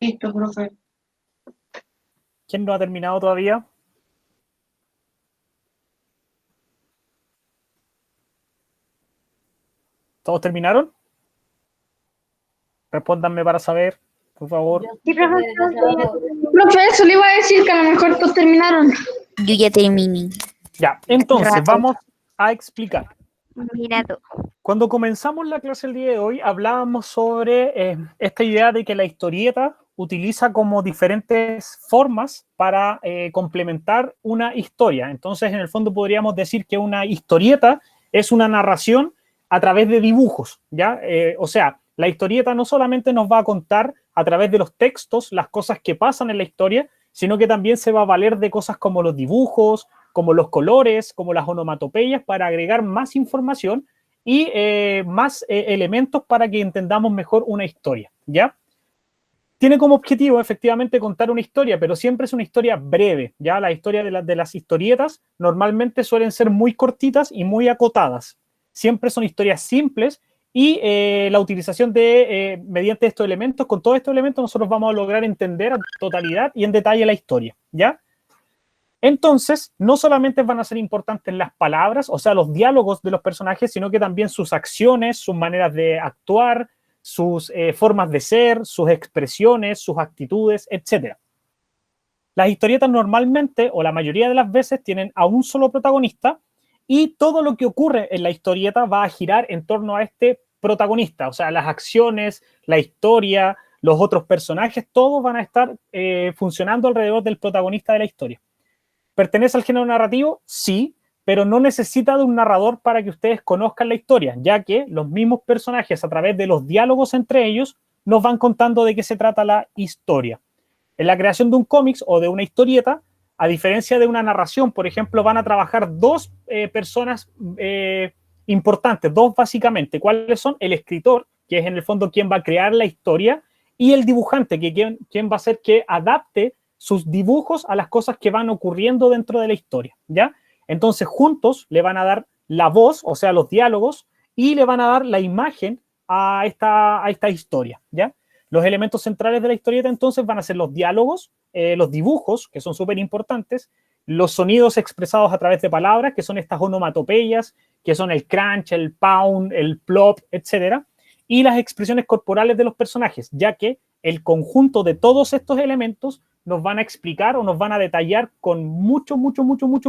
Listo, profe. ¿Quién no ha terminado todavía? ¿Todos terminaron? Respóndanme para saber, por favor. Sí, profe. Profe, eso le iba a decir que a lo mejor todos terminaron. Yo ya terminé. Ya, entonces Rato. vamos a explicar. Mirado. Cuando comenzamos la clase el día de hoy, hablábamos sobre esta idea de que la historieta utiliza como diferentes formas para complementar una historia. Entonces, en el fondo podríamos decir que una historieta es una narración a través de dibujos, ¿ya? O sea, la historieta no solamente nos va a contar a través de los textos las cosas que pasan en la historia, sino que también se va a valer de cosas como los dibujos, como los colores, como las onomatopeyas, para agregar más información y más elementos para que entendamos mejor una historia, ¿ya? Tiene como objetivo, efectivamente, contar una historia, pero siempre es una historia breve, ¿ya? La historia de las historietas normalmente suelen ser muy cortitas y muy acotadas. Siempre son historias simples y la utilización de, mediante estos elementos, con todos estos elementos, nosotros vamos a lograr entender a totalidad y en detalle la historia, ¿ya? Entonces, no solamente van a ser importantes las palabras, o sea, los diálogos de los personajes, sino que también sus acciones, sus maneras de actuar, sus formas de ser, sus expresiones, sus actitudes, etc. Las historietas normalmente, o la mayoría de las veces, tienen a un solo protagonista y todo lo que ocurre en la historieta va a girar en torno a este protagonista, o sea, las acciones, la historia, los otros personajes, todos van a estar funcionando alrededor del protagonista de la historia. ¿Pertenece al género narrativo? Sí, pero no necesita de un narrador para que ustedes conozcan la historia, ya que los mismos personajes, a través de los diálogos entre ellos, nos van contando de qué se trata la historia. En la creación de un cómic o de una historieta, a diferencia de una narración, por ejemplo, van a trabajar dos personas importantes, dos básicamente. ¿Cuáles son? El escritor, que es en el fondo quien va a crear la historia, y el dibujante, que quien va a hacer que adapte sus dibujos a las cosas que van ocurriendo dentro de la historia, ¿ya? Entonces, juntos le van a dar la voz, o sea, los diálogos, y le van a dar la imagen a esta historia, ¿ya? Los elementos centrales de la historieta, entonces, van a ser los diálogos, los dibujos, que son súper importantes, los sonidos expresados a través de palabras, que son estas onomatopeyas, que son el crunch, el pound, el plop, etcétera, y las expresiones corporales de los personajes, ya que el conjunto de todos estos elementos nos van a explicar o nos van a detallar con mucho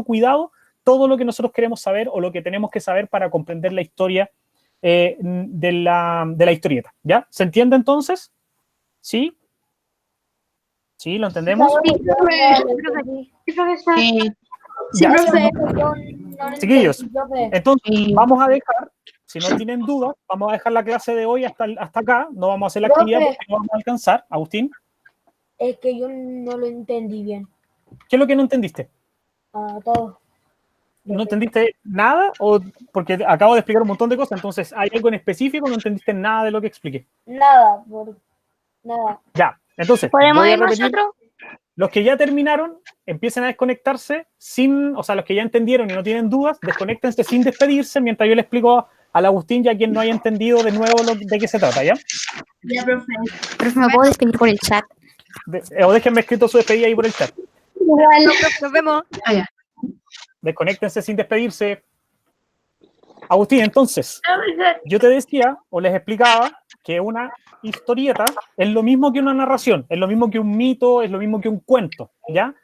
cuidado todo lo que nosotros queremos saber o lo que tenemos que saber para comprender la historia de la historieta, ¿ya? ¿Se entiende entonces? ¿Sí? ¿Sí? ¿Lo entendemos? Sí, Ya. profe. Chiquillos, entonces vamos a dejar, si no tienen dudas, vamos a dejar la clase de hoy hasta acá, no vamos a hacer la actividad porque no vamos a alcanzar. Agustín, Es que yo no lo entendí bien. ¿qué es lo que no entendiste? Todo. ¿No entendiste nada? O porque acabo de explicar un montón de cosas, entonces ¿hay algo en específico o no entendiste nada de lo que expliqué? Nada, nada. Ya, entonces ¿Podemos voy a ir repetir. nosotros? Los que ya terminaron, empiecen a desconectarse o sea, los que ya entendieron y no tienen dudas, desconéctense sin despedirse mientras yo le explico al Agustín y a quien no haya entendido de nuevo de qué se trata, ¿ya? Ya, profe. Profe, ¿me puedo despedir por el chat? O déjenme escrito su despedida ahí por el chat. Nos vemos. Desconéctense sin despedirse. Agustín, entonces, yo te decía o les explicaba que una historieta es lo mismo que una narración, es lo mismo que un mito, es lo mismo que un cuento, ¿ya?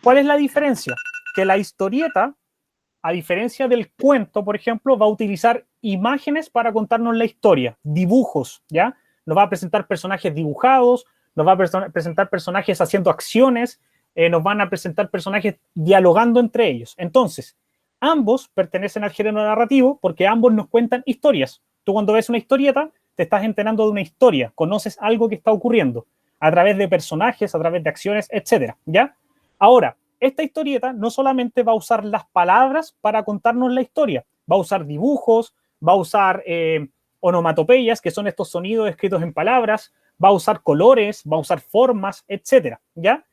¿Cuál es la diferencia? Que la historieta, a diferencia del cuento, por ejemplo, va a utilizar imágenes para contarnos la historia, dibujos, ¿ya? Nos va a presentar personajes dibujados, nos va a presentar personajes haciendo acciones, nos van a presentar personajes dialogando entre ellos. Entonces, ambos pertenecen al género narrativo porque ambos nos cuentan historias. Tú cuando ves una historieta, te estás enterando de una historia, conoces algo que está ocurriendo a través de personajes, a través de acciones, etcétera, ¿ya? Ahora, esta historieta no solamente va a usar las palabras para contarnos la historia, va a usar dibujos, va a usar onomatopeyas, que son estos sonidos escritos en palabras, va a usar colores, va a usar formas, etcétera, ¿ya?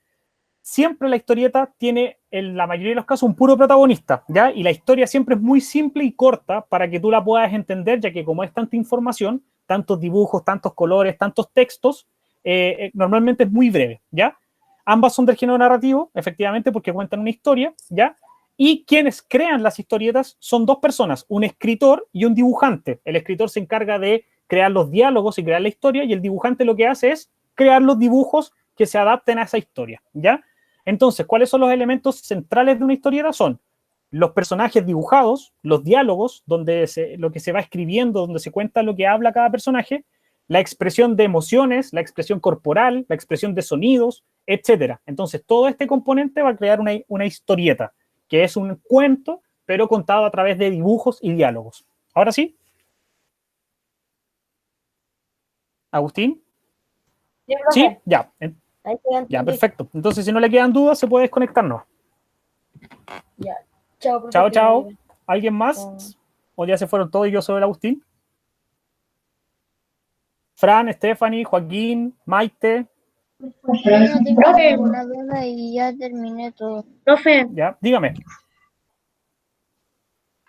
Siempre la historieta tiene, en la mayoría de los casos, un puro protagonista, ¿ya? Y la historia siempre es muy simple y corta para que tú la puedas entender, ya que como es tanta información, tantos dibujos, tantos colores, tantos textos, normalmente es muy breve, ¿ya? Ambas son del género narrativo, efectivamente, porque cuentan una historia, ¿ya? Y quienes crean las historietas son dos personas, un escritor y un dibujante. El escritor se encarga de crear los diálogos y crear la historia, y el dibujante lo que hace es crear los dibujos que se adapten a esa historia, ¿ya? Entonces, ¿cuáles son los elementos centrales de una historieta? Son los personajes dibujados, los diálogos, donde lo que se va escribiendo, donde se cuenta lo que habla cada personaje, la expresión de emociones, la expresión corporal, la expresión de sonidos, etcétera. Entonces, todo este componente va a crear una historieta, que es un cuento, pero contado a través de dibujos y diálogos. ¿Ahora sí? ¿Agustín? ¿Sí? Ya. Ya, perfecto. Entonces, si no le quedan dudas, se puede desconectarnos. Ya. Chao, profe. Chao, chao. ¿Alguien más? ¿O ya se fueron todos y yo soy el Agustín? Fran, Stephanie, Joaquín, Maite. Yo no tengo Profe. ninguna duda y ya terminé todo. Profe, Ya, dígame.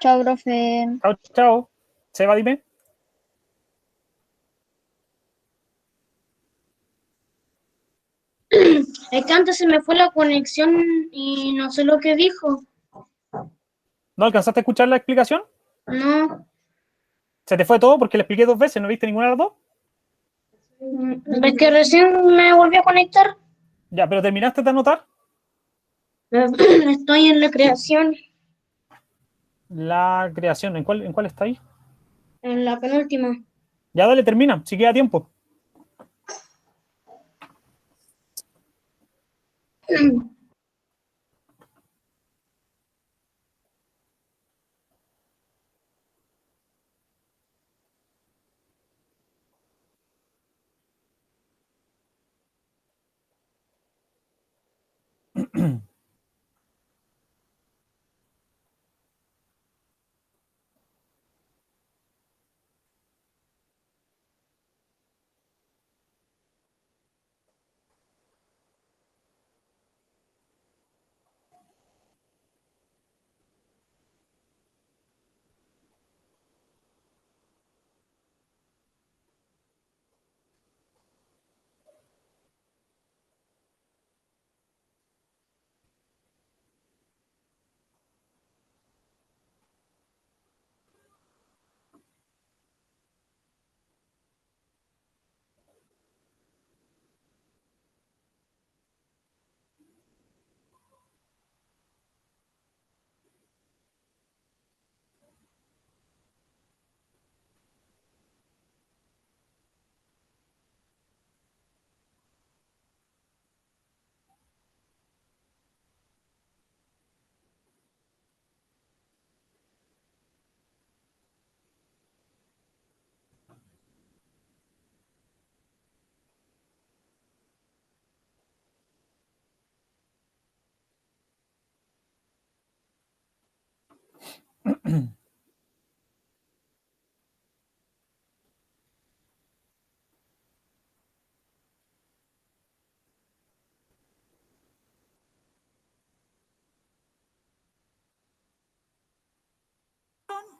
Chao, profe. Chao, chao. Seba, dime. es que antes se me fue la conexión y no sé lo que dijo. ¿No alcanzaste a escuchar la explicación? No, ¿Se te fue todo porque le expliqué 2 veces? ¿No viste ninguna de las 2? es que recién me volví a conectar. Ya, pero ¿terminaste de anotar? Estoy en la creación, La creación. ¿En cuál está ahí? en la penúltima. Ya, dale, termina. Si queda tiempo.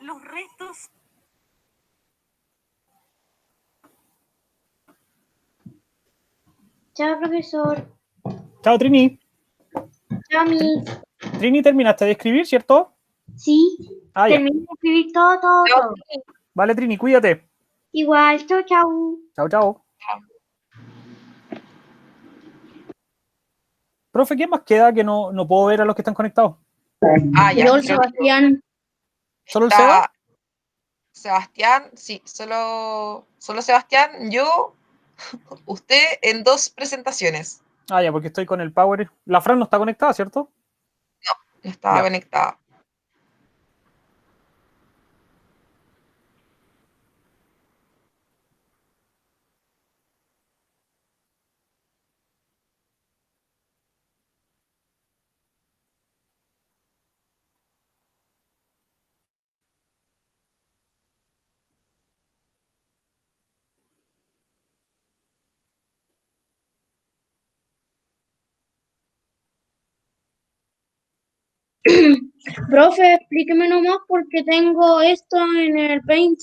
Los restos. Chao, profesor. Chao, Trini. Chao, mi. Trini, ¿terminaste de escribir, cierto? Sí, Ah, ya. terminé de escribir todo. Vale, Trini, cuídate. Igual, chao, chao. Chao, chao. Profe, ¿qué más queda que no puedo ver a los que están conectados? Ah, ya. Yo, Sebastián. ¿Solo el Seba? Sebastián, sí, solo Sebastián, yo, usted en 2 presentaciones. Ah, ya, porque estoy con el Power. La Fran no está conectada, ¿cierto? No estaba Ya. conectada. Profe, explíqueme nomás porque tengo esto en el Paint.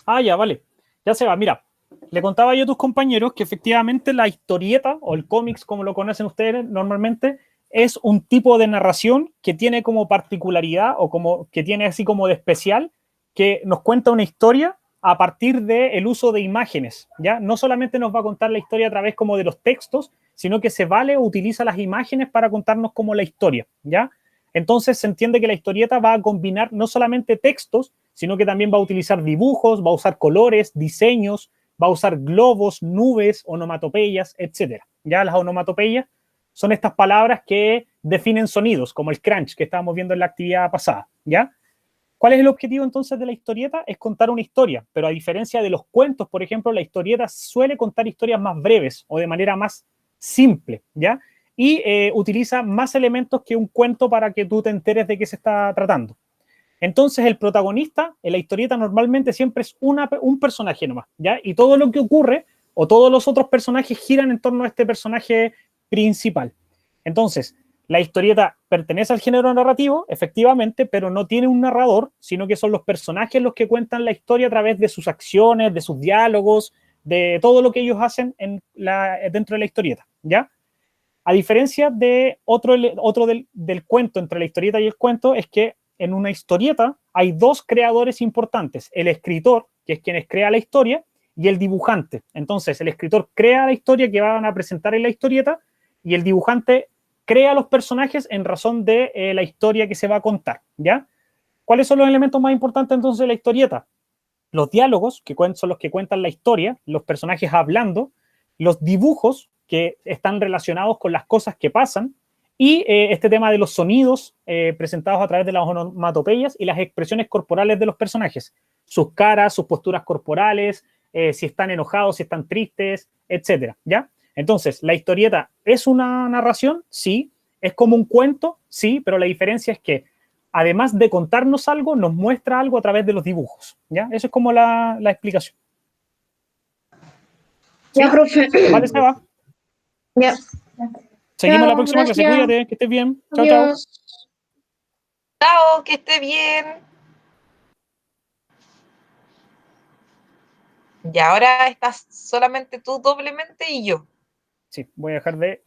Ah, ya, vale. Ya se va. Mira, le contaba yo a tus compañeros que efectivamente la historieta o el cómics, como lo conocen ustedes normalmente, es un tipo de narración que tiene como particularidad o como que tiene así como de especial, que nos cuenta una historia a partir del uso de imágenes, ¿ya? No solamente nos va a contar la historia a través como de los textos, sino que se vale o utiliza las imágenes para contarnos como la historia, ¿ya? Entonces se entiende que la historieta va a combinar no solamente textos, sino que también va a utilizar dibujos, va a usar colores, diseños, va a usar globos, nubes, onomatopeyas, etc. Ya las onomatopeyas son estas palabras que definen sonidos, como el crunch que estábamos viendo en la actividad pasada, ¿ya? ¿Cuál es el objetivo entonces de la historieta? Es contar una historia, pero a diferencia de los cuentos, por ejemplo, la historieta suele contar historias más breves o de manera más simple, ¿ya? Y utiliza más elementos que un cuento para que tú te enteres de qué se está tratando. Entonces, el protagonista en la historieta normalmente siempre es un personaje nomás, ¿ya? Y todo lo que ocurre o todos los otros personajes giran en torno a este personaje principal. Entonces, la historieta pertenece al género narrativo, efectivamente, pero no tiene un narrador, sino que son los personajes los que cuentan la historia a través de sus acciones, de sus diálogos, de todo lo que ellos hacen dentro de la historieta, ¿ya? A diferencia de otro del cuento, entre la historieta y el cuento, es que en una historieta hay dos creadores importantes, el escritor, que es quien crea la historia, y el dibujante. Entonces, el escritor crea la historia que van a presentar en la historieta y el dibujante crea los personajes en razón de la historia que se va a contar, ¿ya? ¿Cuáles son los elementos más importantes entonces de la historieta? Los diálogos, que son los que cuentan la historia, los personajes hablando, los dibujos, que están relacionados con las cosas que pasan, y este tema de los sonidos presentados a través de las onomatopeyas y las expresiones corporales de los personajes, sus caras, sus posturas corporales, si están enojados, si están tristes, etcétera, ¿ya? Entonces, ¿la historieta es una narración? Sí. ¿Es como un cuento? Sí, pero la diferencia es que además de contarnos algo, nos muestra algo a través de los dibujos, ¿ya? Eso es como la explicación. Ya, ¿Sí? profe. Vale, se va. Ya. Seguimos Chao, la próxima clase. gracias. Cuídate, que estés bien. Chao, chao. Adiós. Chao, que esté bien. Y ahora estás solamente tú doblemente y yo. Sí, voy a dejar de